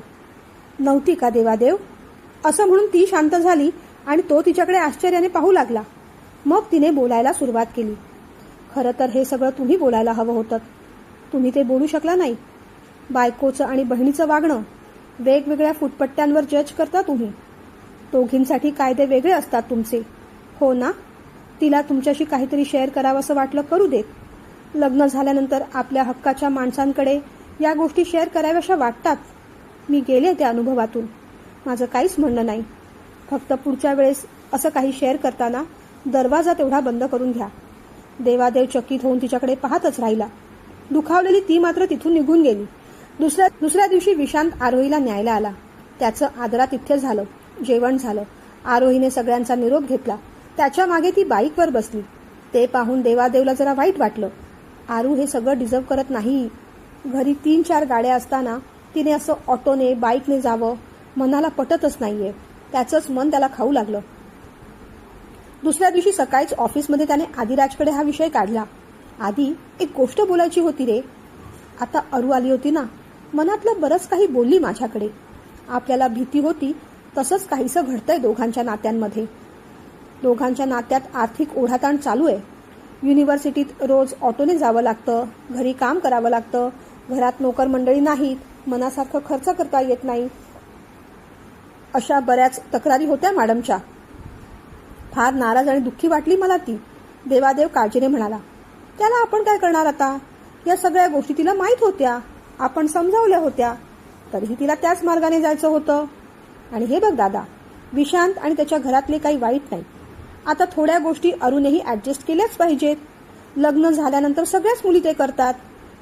नव्हती का देवादेव? असं म्हणून ती शांत झाली आणि तो तिच्याकडे आश्चर्याने पाहू लागला. मग तिने बोलायला सुरुवात केली. खरं तर हे सगळं तुम्ही बोलायला हवं होतं, तुम्ही ते बोलू शकला नाही. बायकोचं आणि बहिणीचं वागणं वेगवेगळ्या फुटपट्ट्यांवर जज करता तुम्ही. दोघींसाठी कायदे वेगळे असतात तुमचे, हो ना? तिला तुमच्याशी काहीतरी शेअर करावं असं वाटलं, करू देत. लग्न झाल्यानंतर आपल्या हक्काच्या माणसांकडे या गोष्टी शेअर कराव्याशा वाटतात. मी गेले त्या अनुभवातून, माझं काहीच म्हणणं नाही. फक्त पुढच्या वेळेस असं काही शेअर करताना दरवाजा तेवढा बंद करून घ्या. देवादेव चकित होऊन तिच्याकडे पाहतच राहिला. दुखावलेली ती मात्र तिथून निघून गेली. दुसऱ्या दिवशी विशांत आरोहीला न्यायला आला. त्याचं आदरातिथ्य झालं, जेवण झालं. आरोहीने सगळ्यांचा निरोप घेतला. त्याच्या मागे ती बाईकवर बसली. ते पाहून देवादेवला जरा वाईट वाटलं. आरू हे सगळं डिझर्व करत नाही. घरी 3-4 गाड्या असताना तिने असं ऑटोने बाईकने जावं मनाला पटतच नाहीये. त्याचंच मन त्याला खाऊ लागलं. दुसऱ्या दिवशी सकाळीच ऑफिसमध्ये त्याने आदिराजकडे हा विषय काढला. आधी, एक गोष्ट बोलायची होती रे. आता अरू आली होती ना, मनातलं बरंच काही बोलली माझ्याकडे. आपल्याला भीती होती तसंच काहीसं घडतंय दोघांच्या नात्यांमध्ये. दोघांच्या नात्यात आर्थिक ओढाताण चालू आहे. युनिव्हर्सिटीत रोज ऑटोने जावं लागतं, घरी काम करावं लागतं, घरात नोकर मंडळी नाहीत, मनासारखं खर्च करता येत नाही, अशा बऱ्याच तक्रारी होत्या मॅडमच्या. फार नाराज आणि दुःखी वाटली मला ती. देवादेव काळजीने म्हणाला. त्याला आपण काय करणार आता? या सगळ्या गोष्टी तिला माहीत होत्या, आपण समजावल्या होत्या, तरीही तिला त्याच मार्गाने जायचं होतं. आणि हे बघ दादा, विशांत आणि त्याच्या घरातले काही वाईट नाही. आता थोड्या गोष्टी अरुणेही ऍडजस्ट केल्याच पाहिजेत. लग्न झाल्यानंतर सगळ्याच मुली ते करतात.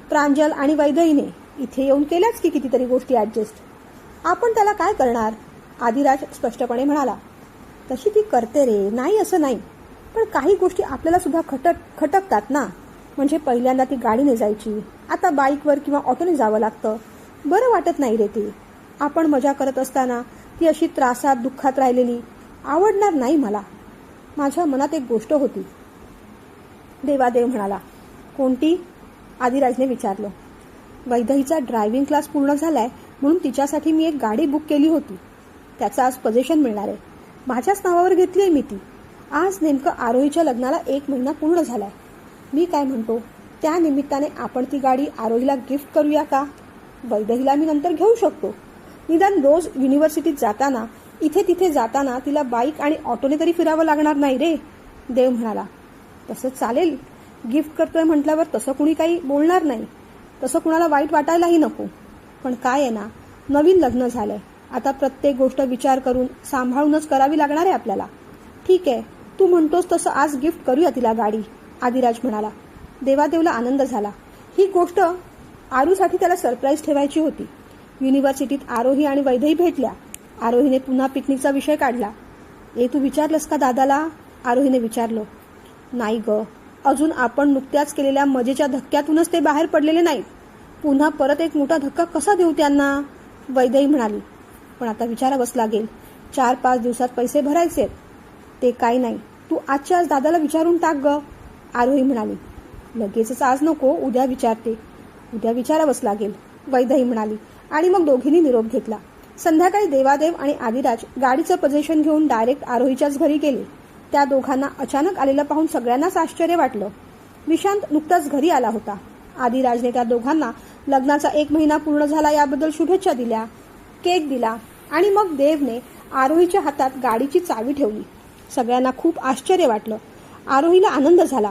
प्रांजल आणि वैदेहीने इथे येऊन केल्याच की कितीतरी गोष्टी ऍडजस्ट. आपण त्याला काय करणार? आदिराज स्पष्टपणे म्हणाला. तशी ती करते रे, नाही असं नाही, पण काही गोष्टी आपल्याला सुद्धा खटकतात ना. म्हणजे पहिल्यांदा ती गाडीने जायची, आता बाईकवर किंवा ऑटोने जावं लागतं. बरं वाटत नाही रे ते. आपण मजा करत असताना ती अशी त्रासात दुःखात राहिलेली आवडणार नाही मला. माझ्या मनात एक गोष्ट होती. देवादेव म्हणाला. कोणती? आदिराजने विचारलं. वैदेहीचा ड्रायव्हिंग क्लास पूर्ण झालाय म्हणून तिच्यासाठी मी एक गाडी बुक केली होती. त्याचं आज पोझिशन मिळणार आहे. माझ्याच नावावर घेतली आहे मी ती. आज नेमकं आरोहीच्या लग्नाला 1 महिना पूर्ण झालाय. मी काय म्हणतो, त्या निमित्ताने आपण ती गाडी आरोहीला गिफ्ट करूया का? वैदेहीला मी नंतर घेऊ शकतो. निदान रोज युनिव्हर्सिटीत जाताना, इथे तिथे जाताना तिला बाईक आणि ऑटोने तरी फिरावं लागणार नाही रे. देव म्हणाला. तसं चालेल. गिफ्ट करतोय म्हटल्यावर तसं कुणी काही बोलणार नाही. तसं कुणाला वाईट वाटायलाही नको. पण काय आहे ना, नवीन लग्न झालंय. आता प्रत्येक गोष्ट विचार करून सांभाळूनच करावी लागणार आहे आपल्याला. ठीक आहे, तू म्हणतोस तसं आज गिफ्ट करूया तिला गाडी, आदिराज म्हणाला. देवादेवला आनंद झाला. ही गोष्ट आरूसाठी त्याला सरप्राईज ठेवायची होती. युनिव्हर्सिटीत आरोही आणि वैदेही भेटल्या. आरोहीने पुन्हा पिकनिकचा विषय काढला. तू विचारलंस का दादाला? आरोहीने विचारलं. नाही ग, अजून आपण नुकत्याच केलेल्या मजेच्या धक्क्यातूनच ते बाहेर पडलेले नाहीत. पुन्हा परत एक मोठा धक्का कसा देऊ त्यांना? वैदेही म्हणाली. पण आता विचारावंच लागेल. 4-5 दिवसात पैसे भरायचे. ते काही नाही, तू आजच्या आज दादाला विचारून टाक ग, आरोही म्हणाली. लगेचच आज नको, उद्या विचारते. उद्या विचारावंच लागेल, वैदेही म्हणाली. आणि मग दोघींनी निरोप घेतला. संध्याकाळी देवादेव आणि आदिराज गाडीचं पोझिशन घेऊन डायरेक्ट आरोहीच्याच घरी गेले. त्या दोघांना अचानक आलेलं पाहून सगळ्यांनाच आश्चर्य वाटलं. विशांत नुकताच घरी आला होता. आदिराजने त्या दोघांना लग्नाचा 1 महिना पूर्ण झाला याबद्दल शुभेच्छा दिल्या, केक दिला आणि मग देवने आरोहीच्या हातात गाडीची चावी ठेवली. सगळ्यांना खूप आश्चर्य वाटलं. आरोहीला आनंद झाला.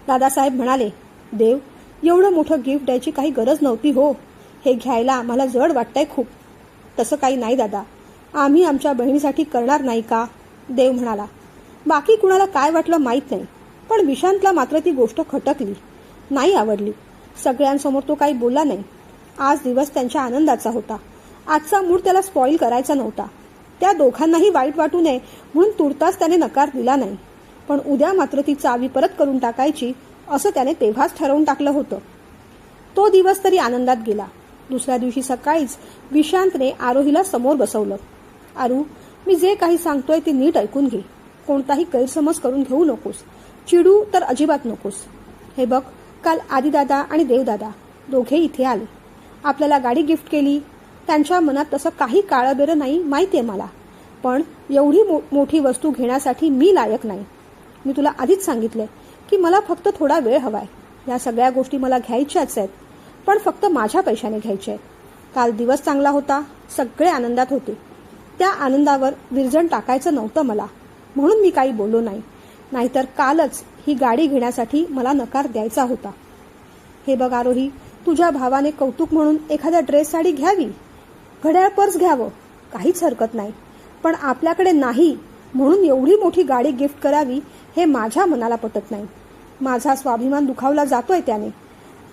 दादासाहेब म्हणाले, देव, एवढं मोठं गिफ्ट द्यायची काही गरज नव्हती हो. हे घ्यायला आम्हाला जड वाटतंय खूप. तसं काही नाही दादा, आम्ही आमच्या बहिणीसाठी करणार नाही का? देव म्हणाला. बाकी कुणाला काय वाटलं माहीत नाही, पण विशांतला मात्र ती गोष्ट खटकली, नाही आवडली. सगळ्यांसमोर तो काही बोलला नाही. आज दिवस त्यांच्या आनंदाचा होता. आजचा मूड त्याला स्पॉइल करायचा नव्हता. त्या दोघांनाही वाईट वाटू नये म्हणून तुर्तास त्याने नकार दिला नाही. पण उद्या मात्र ती चावी परत करून टाकायची असं त्याने तेव्हाच ठरवून टाकलं होतं. तो दिवस तरी आनंदात गेला. दुसऱ्या दिवशी सकाळीच विशांतने आरोहीला समोर बसवलं. आरू, मी जे काही सांगतोय ते नीट ऐकून घे. कोणताही गैरसमज करून घेऊ नकोस. चिडू तर अजिबात नकोस. हे बघ, काल आदिदादा आणि देवदादा दोघे इथे आले. आपल्याला गाडी गिफ्ट केली. त्यांच्या मनात तसं काही काळबेरं नाही माहितीये मला. पण एवढी मोठी वस्तू घेण्यासाठी मी लायक नाही. मी तुला आधीच सांगितलंय की मला फक्त थोडा वेळ हवाय. या सगळ्या गोष्टी मला घ्यायच्याच आहेत, पण फक्त माझ्या पैशाने घ्यायच्या आहेत. काल दिवस चांगला होता. सगळे आनंदात होते. त्या आनंदावर विरजण टाकायचं नव्हतं मला, म्हणून मी काही बोललो नाही. नाहीतर कालच ही गाडी घेण्यासाठी मला नकार द्यायचा होता. हे बघ आरोही, तुझ्या भावाने कौतुक म्हणून एखाद्या ड्रेस साडी घ्यावी, घड्याळ पर्स घ्यावं, काहीच हरकत नाही. पण आपल्याकडे नाही म्हणून एवढी मोठी गाडी गिफ्ट करावी हे माझ्या मनाला पटत नाही. माझा स्वाभिमान दुखावला जातोय त्याने.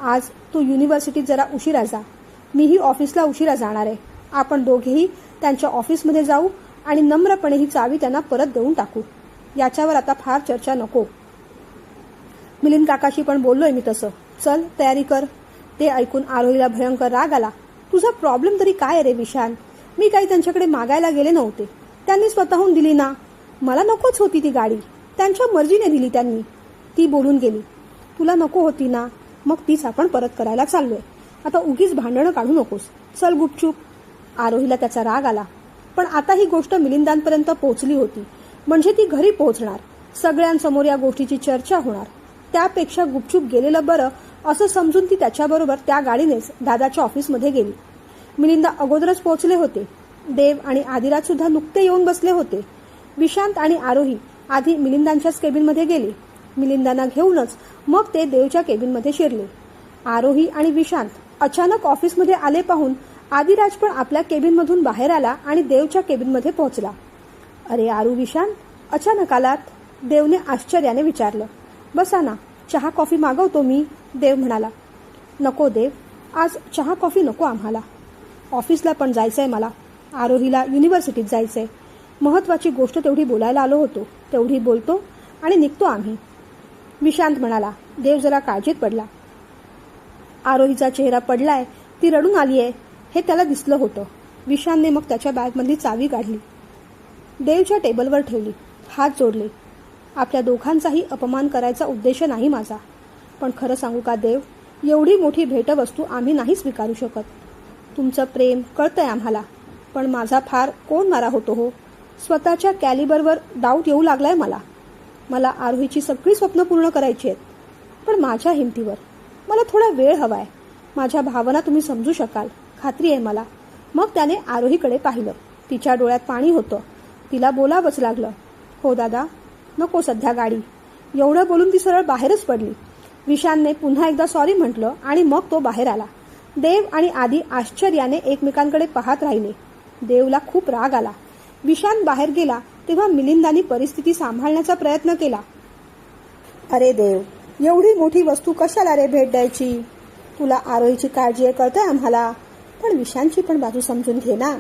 आज तू युनिव्हर्सिटीत जरा उशिरा जा. मीही ऑफिसला उशिरा जाणार आहे. आपण दोघेही त्यांच्या ऑफिसमध्ये जाऊ आणि नम्रपणे ही चावी त्यांना परत देऊन टाकू. याच्यावर आता फार चर्चा नको. मिलिंद काकाशी पण बोललोय मी तसं. चल तयारी कर. ते ऐकून आरोहीला भयंकर राग आला. तुझा प्रॉब्लेम तरी काय रे विशाल? मी काही त्यांच्याकडे मागायला गेले नव्हते. त्यांनी स्वतःहून दिली ना. मला नकोच होती ती गाडी. त्यांच्या मर्जीने दिली त्यांनी. ती बोलून गेली. तुला नको होती ना, मग तीच आपण परत करायला चाललोय. आता उगीच भांडणं काढू नकोस. चल गुपचूप. आरोहीला त्याचा राग आला. पण आता ही गोष्ट मिलिंदांपर्यंत पोहोचली होती. म्हणजे ती घरी पोहोचणार. सगळ्यांसमोर या गोष्टीची चर्चा होणार. त्यापेक्षा गुपचूप गेलेलं बरं असं समजून ती त्याच्याबरोबर त्या गाडीनेच दादाच्या ऑफिसमध्ये गेली. मिलिंदा अगोदरच पोहोचले होते. देव आणि आदिराज सुद्धा नुकते येऊन बसले होते. विशांत आणि आरोही आधी मिलिंदांच्याच केबिनमध्ये गेले. मिलिंदांना घेऊनच मग ते देवच्या केबिनमध्ये शिरले. आरोही आणि विशांत अचानक ऑफिसमध्ये आले पाहून आदिराज पण आपल्या केबिनमधून बाहेर आला आणि देवच्या केबिनमध्ये पोहोचला. अरे आरू, विशांत, अचानक आलात? देवने आश्चर्याने विचारलं. बसा ना, चहा कॉफी मागवतो मी, देव म्हणाला. नको देव, आज चहा कॉफी नको आम्हाला. ऑफिसला पण जायचंय मला. आरोहीला युनिव्हर्सिटीत जायचंय. महत्वाची गोष्ट तेवढी बोलायला आलो होतो. तेवढी बोलतो आणि निघतो आम्ही, विशांत म्हणाला. देव जरा काळजीत पडला. आरोहीचा चेहरा पडलाय, ती रडून आलीये हे त्याला दिसलं होतं. विशानने मग त्याच्या बॅगमधली चावी काढली, देवच्या टेबलवर ठेवली, हात जोडले. आपल्या दोघांचाही अपमान करायचा उद्देश नाही माझा, पण खरं सांगू का देव, एवढी मोठी भेटवस्तू आम्ही नाही स्वीकारू शकत. तुमचं प्रेम कळतंय आम्हाला, पण माझा फार कोण मारा होतो हो. स्वतःच्या कॅलिबरवर डाऊट येऊ लागलाय मला. मला आरोहीची सगळी स्वप्न पूर्ण करायची आहेत, पण माझ्या हिमतीवर. मला थोडा वेळ हवाय. माझ्या भावना तुम्ही समजू शकाल, खात्री आहे मला. मग त्याने आरोहीकडे पाहिलं. तिच्या डोळ्यात पाणी होतं. तिला बोलावंच लागलं. हो दादा, नको सध्या गाडी. एवढं बोलून ती सरळ बाहेरच पडली. विशानने पुन्हा एकदा सॉरी म्हटलं आणि मग तो बाहेर आला. देव आणि आदी आश्चर्याने एकमेकांकडे पाहत राहिले. देवला खूप राग आला. विशान बाहेर गेला तेव्हा मिलिंदानी परिस्थिती सांभाळण्याचा प्रयत्न केला. अरे देव, एवढी मोठी वस्तू कशाला रे भेट द्यायची? तुला आरोहीची काळजी आहे कळतंय आम्हाला, पण विशानची पण बाजू समजून घे ना.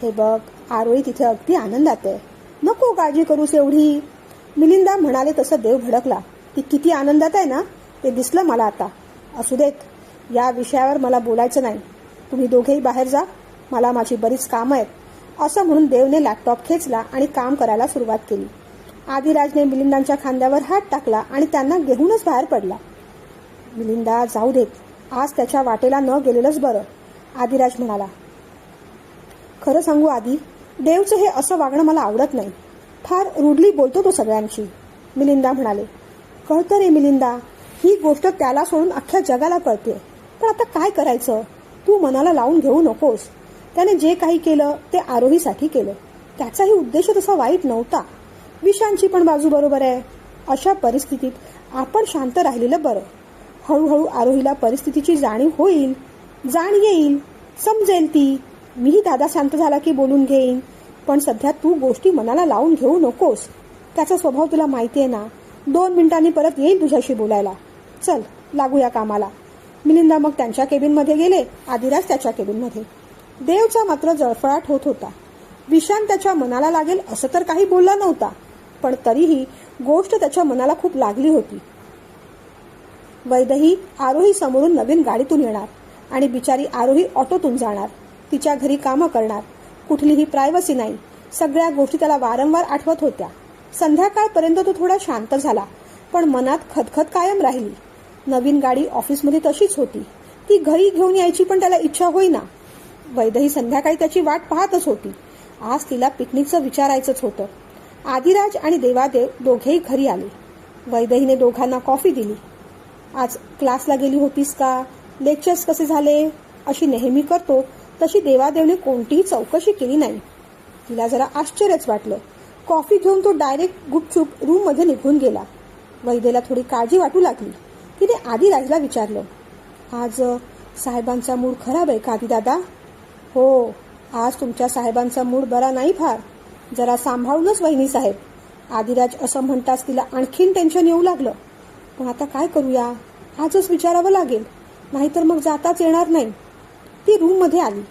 हे बघ, आरोही तिथे अगदी आनंदात आहे. नको काळजी करूस एवढी. मिलिंदा म्हणाले तसं देव भडकला. ती किती आनंदात आहे ना ते दिसलं मला आता. असू देत, या विषयावर मला बोलायचं नाही. तुम्ही दोघेही बाहेर जा, मला माझी बरीच कामं आहेत. असं म्हणून देवने लॅपटॉप खेचला आणि काम करायला सुरुवात केली. आदिराजने मिलिंदांच्या खांद्यावर हात टाकला आणि त्यांना घेऊनच बाहेर पडला. मिलिंदा, जाऊ देत, आज त्याच्या वाटेला न गेलेलंच बरं, आदिराज म्हणाला. खरं सांगू आदी, देवचं हे असं वागणं मला आवडत नाही. फार रूडली बोलतो तो सगळ्यांशी, मिलिंदा म्हणाले. कळतं रे मिलिंदा, ही गोष्ट त्याला सोडून अख्ख्या जगाला कळते. पण आता काय करायचं? तू मनाला लावून घेऊ नकोस. त्याने जे काही केलं ते आरोहीसाठी केलं. त्याचाही उद्देश तसा वाईट नव्हता. विशानची पण बाजू बरोबर आहे. अशा परिस्थितीत आपण शांत राहिलेलं बरं. हळूहळू आरोहीला परिस्थितीची जाणीव होईल, जाण येईल, समजेल ती. मीही दादा शांत झाला की बोलून घेईन. पण सध्या तू गोष्टी मनाला लावून घेऊ नकोस. त्याचा स्वभाव तुला माहिती आहे ना. 2 मिनिटांनी परत येईल तुझ्याशी बोलायला. चल, लागूया कामाला. मिलिंदा मग त्यांच्या केबिनमध्ये गेले, आदिराज त्याच्या केबिनमध्ये. देवचा मात्र जळफळाट होत होता. विशान त्याच्या मनाला लागेल असं तर काही बोलला नव्हता, पण तरीही गोष्ट त्याच्या मनाला खूप लागली होती. वैदही आरोही समोरून नवीन गाडीतून येणार आणि बिचारी आरोही ऑटोतून जाणार. तिच्या घरी कामं करणार. कुठलीही प्रायव्हसी नाही. सगळ्या गोष्टी त्याला वारंवार आठवत होत्या. संध्याकाळपर्यंत तो थोडा शांत झाला, पण मनात खदखद कायम राहिली. नवीन गाडी ऑफिसमध्ये तशीच होती. ती घरी घेऊन यायची पण त्याला इच्छा होईना. वैदही संध्याकाळी त्याची वाट पाहतच होती. आज तिला पिकनिकचं विचारायचंच होतं. आदिराज आणि देवादेव दोघेही घरी आले. वैदहीने दोघांना कॉफी दिली. आज क्लासला गेली होतीस का? लेक्चर्स कसे झाले? अशी नेहमी करतो तशी देवादेवने कोणतीही चौकशी केली नाही. तिला जरा आश्चर्यच वाटलं. कॉफी घेऊन तो डायरेक्ट गुपचूप रूममध्ये निघून गेला. वैदेला थोडी काळजी वाटू लागली. तिने आदिराजला विचारलं, आज साहेबांचा मूड खराब आहे का आदिदादा? हो, आज तुमच्या साहेबांचा मूड बरा नाही फार. जरा सांभाळूनच वहिनी साहेब. आदिराज असं म्हणताच तिला आणखीन टेन्शन येऊ लागलं. पण आता काय करूया? आजच विचारावं लागेल, नाहीतर मग जाताच येणार नाही. ती रूममध्ये आली.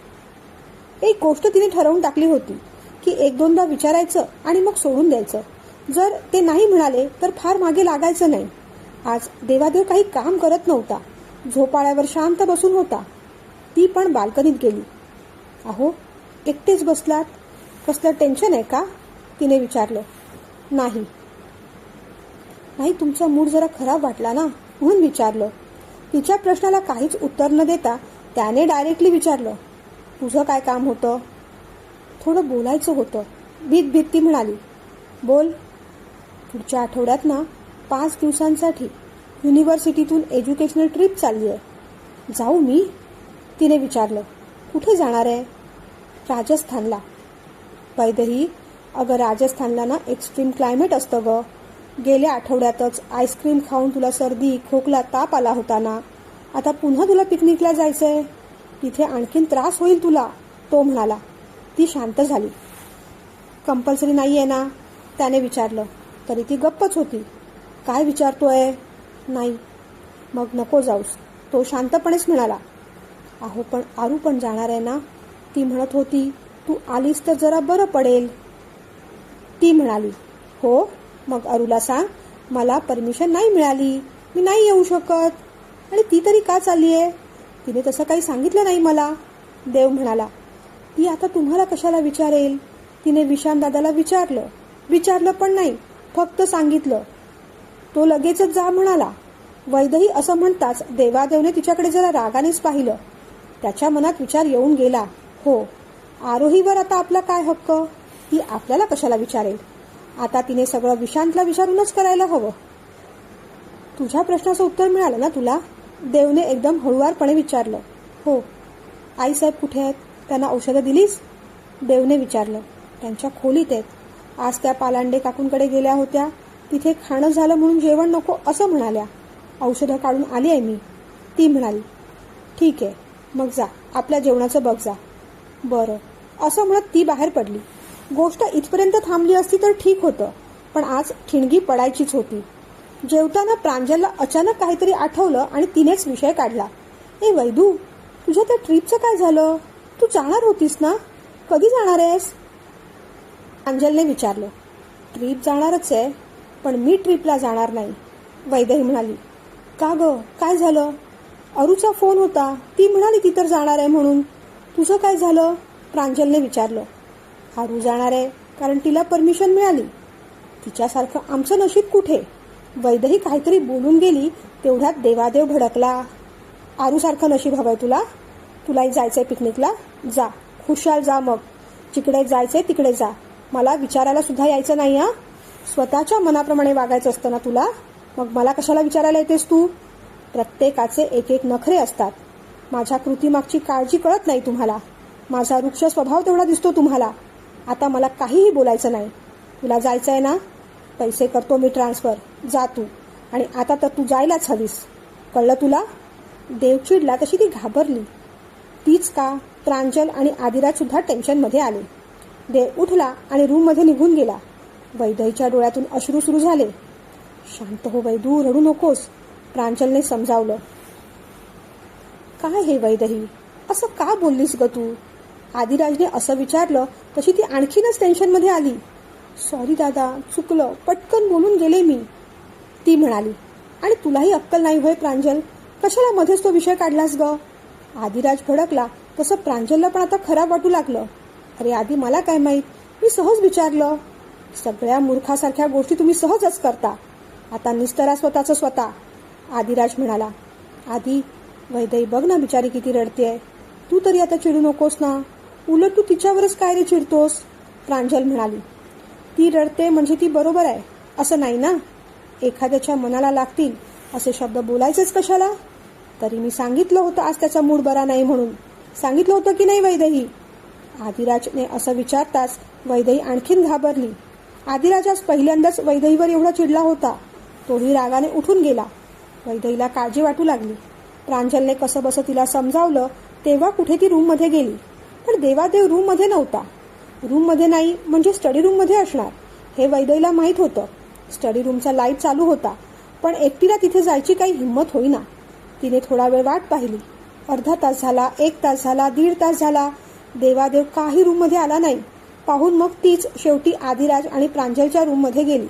एक गोष्ट तिने ठरवून टाकली होती की 1-2दा विचारायचं आणि मग सोडून द्यायचं. जर ते नाही म्हणाले तर फार मागे लागायचं नाही. आज देवादेव काही काम करत नव्हता. झोपाळ्यावर शांत बसून होता. ती पण बाल्कनीत गेली. अहो, एकटेच बसलात? कसलं टेन्शन आहे का? तिने विचारलं. नाही, तुमचा मूड जरा खराब वाटला ना म्हणून विचारलं. तिच्या प्रश्नाला काहीच उत्तर न देता त्याने डायरेक्टली विचारलं, तुझं काय काम होतं? थोडं बोलायचं होतं. भीत ती म्हणाली. बोल. पुढच्या आठवड्यात ना 5 दिवसांसाठी युनिव्हर्सिटीतून एज्युकेशनल ट्रिप चालली आहे. जाऊ मी? तिने विचारलं. कुठे जाणार आहे? राजस्थानला. वैदही, अगं राजस्थानला ना एक्स्ट्रीम क्लायमेट असतं ग. गेल्या आठवड्यातच आईस्क्रीम खाऊन तुला सर्दी, खोकला, ताप आला होता ना. आता पुन्हा तुला पिकनिकला जायचंय. तिथे आणखीन त्रास होईल तुला, तो म्हणाला. ती शांत झाली. कंपल्सरी नाहीये ना? त्याने विचारलं. तरी ती गप्पच होती. काय विचारतोय? नाही. मग नको जाऊस, तो शांतपणेच म्हणाला. अहो, पण आरू पण जाणार आहे ना? ती म्हणत होती. तू आलीस तर जरा बरं पडेल. ती म्हणाली. हो, मग अरूला सांग मला परमिशन नाही मिळाली, मी नाही येऊ शकत. आणि ती तरी का चालली आहे? तिने तसं काही सांगितलं नाही मला, देव म्हणाला. ती आता तुम्हाला कशाला विचारेल? तिने विशांत दादाला विचारलं पण नाही, फक्त सांगितलं. तो लगेचच जा म्हणाला. वैदही असं म्हणताच देवादेवने तिच्याकडे जरा रागानेच पाहिलं. त्याच्या मनात विचार येऊन गेला, हो, आरोहीवर आता आपला काय हक्क? ती आपल्याला कशाला विचारेल? आता तिने सगळं विशांतला विचारूनच करायला हवं. तुझ्या प्रश्नाचं उत्तर मिळालं ना तुला? देवने एकदम हळुवारपणे विचारलं. हो. आईसाहेब कुठे आहेत? त्यांना औषधं दिलीस? देवने विचारलं. त्यांच्या खोलीत आहेत. आज त्या पालांडे काकूंकडे गेल्या होत्या. तिथे खाणं झालं म्हणून जेवण नको असं म्हणाल्या. औषधं काढून आली आहे मी, ती म्हणाली. ठीक आहे, मग जा, आपल्या जेवणाचं बघ जा. बरं, असं म्हणत ती बाहेर पडली. गोष्ट इथपर्यंत थांबली असती तर ठीक होतं, पण आज ठिणगी पडायचीच होती. जेवताना प्रांजलला अचानक काहीतरी आठवलं आणि तिनेच विषय काढला. ए वैदू, तुझ्या त्या ट्रीपचं काय झालं? तू जाणार होतीस ना? कधी जाणार आहेस? प्रांजलने विचारलं. ट्रीप जाणारच आहे, पण मी ट्रीपला जाणार नाही, वैदेही म्हणाली. का ग, काय झालं? अरुचा फोन होता, ती म्हणाली ती तर जाणार आहे म्हणून. तुझं काय झालं? प्रांजलने विचारलं. अरू जाणार आहे कारण तिला परमिशन मिळाली. तिच्यासारखं आमचं नशीब कुठे? वैदेही काहीतरी बोलून गेली, तेवढ्यात देवादेव भडकला. आरूसारखं नशीब हवंय तुला? तुलाही जायचंय पिकनिकला? जा, खुशाल जा. मग जिकडे जायचंय तिकडे जा, मला विचारायला सुद्धा यायचं नाही. हा, स्वतःच्या मनाप्रमाणे वागायचं असतं ना तुला, मग मला कशाला विचारायला येतेस तू? प्रत्येकाचे एक एक नखरे असतात. माझ्या कृतीमागची काळजी कळत नाही तुम्हाला. माझा वृक्ष स्वभाव तेवढा दिसतो तुम्हाला. आता मला काहीही बोलायचं नाही. तुला जायचंय ना? पैसे करतो मी ट्रान्सफर, जा तू. आणि आता तर तू जायलाच हवीस, कळलं तुला? देव चिडला तशी ती घाबरली. तीच का? प्रांजल आणि आदिराज सुद्धा टेन्शनमध्ये आले. देव उठला आणि रूममध्ये निघून गेला. वैदहीच्या डोळ्यातून अश्रू सुरू झाले. शांत हो वैदू, रडू नकोस, प्रांजलने समजावलं. काय हे वैदही, असं का बोललीस ग तू? आदिराजने असं विचारलं तशी ती आणखीनच टेन्शनमध्ये आली. सॉरी दादा, चुकलं, पटकन बोलून गेले मी, ती म्हणाली. आणि तुलाही अक्कल नाही होय प्रांजल? कशाला मध्येच तो विषय काढलास ग? आदिराज भडकला. तसं प्रांजलला पण आता खराब वाटू लागलं. अरे आधी मला काय माहीत, मी सहज विचारलं. सगळ्या मूर्खासारख्या गोष्टी तुम्ही सहजच करता. आता निस्तरा स्वतःचं स्वतः, आदिराज म्हणाला. आधी, वैदही बघ ना बिचारी किती रडतेय. तू तरी आता चिडू नकोस ना. उलट तू तिच्यावरच काय रे चिडतोस? प्रांजल म्हणाली. ती रडते म्हणजे ती बरोबर आहे असं नाही ना. एखाद्याच्या मनाला लागतील असे शब्द बोलायचेच कशाला? तरी मी सांगितलं होतं आज त्याचा मूड बरा नाही म्हणून. सांगितलं होतं की नाही वैदही? आदिराजने असं विचारताच वैदही आणखीन घाबरली. आदिराज आज पहिल्यांदाच वैदहीवर एवढा चिडला होता. तोही रागाने उठून गेला. वैदहीला काळजी वाटू लागली. प्रांजलने कसं बसं तिला समजावलं तेव्हा कुठे ती रूममध्ये गेली. पण देवादेव रूममध्ये नव्हता. रूममध्ये नाही म्हणजे स्टडी रूममध्ये असणार हे वैदहीला माहीत होतं. स्टडी रूमचा लाईट चालू होता, पण एकटीला तिथे जायची काही हिंमत होईना. तिने थोडा वेळ वाट पाहिली. अर्धा तास झाला, 1 तास झाला, 1.5 तास झाला. देवादेव काही रूममध्ये आला नाही. पाहून मग तीच शेवटी आदिराज आणि प्रांजलच्या रूममध्ये गेली.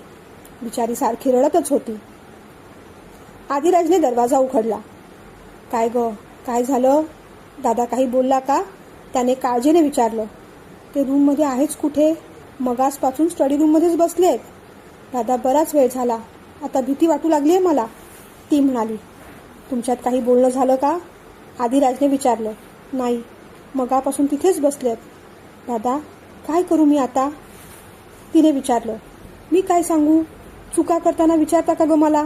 बिचारी सारखी रडतच होती. आदिराजने दरवाजा उघडला. काय ग, काय झालं? दादा काही बोलला का? त्याने काळजीने विचारलं. ते रूममध्ये आहेच कुठे? मगासपासून स्टडी रूममध्येच बसले आहेत. दादा बराच वेळ झाला, आता भीती वाटू लागली आहे मला, ती म्हणाली. तुमच्यात काही बोलणं झालं का? आदिराजने विचारलं. नाही, मगापासून तिथेच बसलेत. दादा काय करू मी आता? तिने विचारलं. मी काय सांगू? चुका करताना विचारता का ग मला?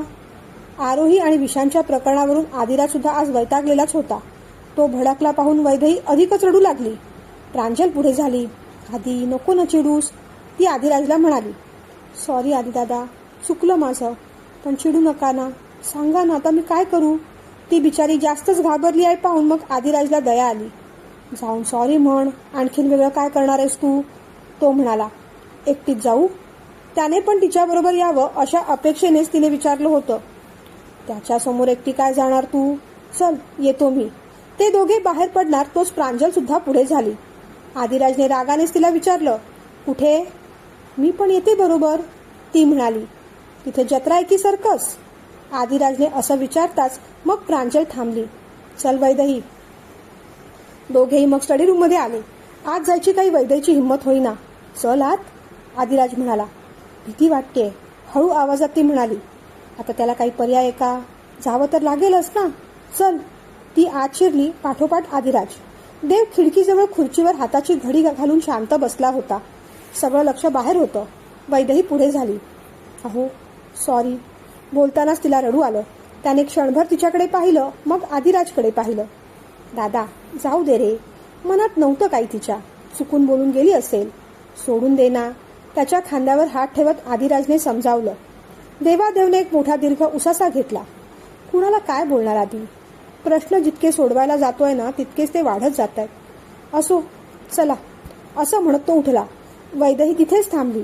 आरोही आणि विशांच्या प्रकरणावरून आदिराज सुद्धा आज वैतागलेलाच होता. तो भडकला पाहून वैदही अधिकच रडू लागली. प्रांजल पुढे झाली. आधी नको ना चिडूस, ती आदिराजला म्हणाली. सॉरी आदिदादा, चुकलं माझं, पण चिडू नका ना. सांगा ना आता मी काय करू? ती बिचारी जास्तच घाबरली आहे पाहून मग आदिराजला दया आली. जाऊन सॉरी म्हण, आणखीन वेगळं काय करणार आहेस तू? तो म्हणाला. एकटीच जाऊ? त्याने पण तिच्याबरोबर यावं अशा अपेक्षेनेच तिने विचारलं होतं. त्याच्यासमोर एकटी काय जाणार तू? चल येतो मी. ते दोघे बाहेर पडणार तोच प्रांजल सुद्धा पुढे झाली. आदिराजने रागानेच तिला विचारलं. कुठे? मी पण येते बरोबर, ती म्हणाली. तिथे जत्रा आहे की सर्कस? आदिराजने असं विचारताच मग प्रांजल थांबली. चल वैदही. दोघेही मग स्टडी रूममध्ये आले. आज जायची काही वैद्याची हिंमत होईना. चल आत, आदिराज म्हणाला. भीती वाटतेय, हळू आवाजात ती म्हणाली. आता त्याला काही पर्याय आहे का? जावं तर लागेलच ना. चल. ती आत शिरली, पाठोपाठ आदिराज. देव खिडकीजवळ खुर्चीवर हाताची घडी घालून शांत बसला होता. सगळं लक्ष बाहेर होतं. वैदेही पुढे झाली. अहो सॉरी. बोलतानाच तिला रडू आलं. त्याने क्षणभर तिच्याकडे पाहिलं, मग आदिराजकडे पाहिलं. दादा जाऊ दे रे. मनात नव्हतं काही तिच्या. चुकून बोलून गेली असेल. सोडून दे ना. त्याच्या खांद्यावर हात ठेवत आदिराजने समजावलं. देवादेवने एक मोठा दीर्घ उसासा घेतला. कुणाला काय बोलणार आधी? प्रश्न जितके सोडवायला जातोय ना तितकेच ते वाढत जात आहेत. असो चला, असं म्हणत तो उठला. वैदेही तिथेच थांबली.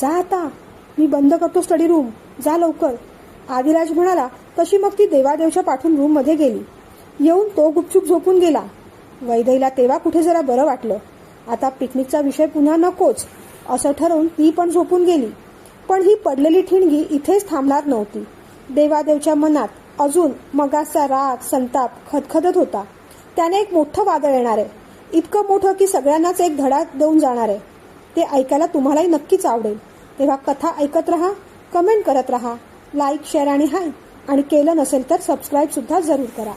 जा आता, मी बंद करतो स्टडी रूम. जा लवकर, आदिराज म्हणाला. तशी मग ती देवादेवच्या पाठून रूममध्ये गेली. येऊन तो गुपचूप झोपून गेला. वैदेहीला तेव्हा कुठे जरा बरं वाटलं. आता पिकनिकचा विषय पुन्हा नकोच असं ठरवून ती पण झोपून गेली. पण ही पडलेली ठिणगी इथेच थांबणार नव्हती. देवादेवच्या मनात अजून मगाचा राग, संताप खदखदत होता. त्याने एक मोठं वादळ येणार आहे. इतकं मोठं की सगळ्यांनाच एक धडा देऊन जाणार आहे. ते ऐकायला तुम्हालाही नक्कीच आवडेल. तेव्हा कथा ऐकत रहा, कमेंट करत रहा, लाईक, शेअर आणि हाय. आणि केलं नसेल तर सबस्क्राईब सुद्धा जरूर करा.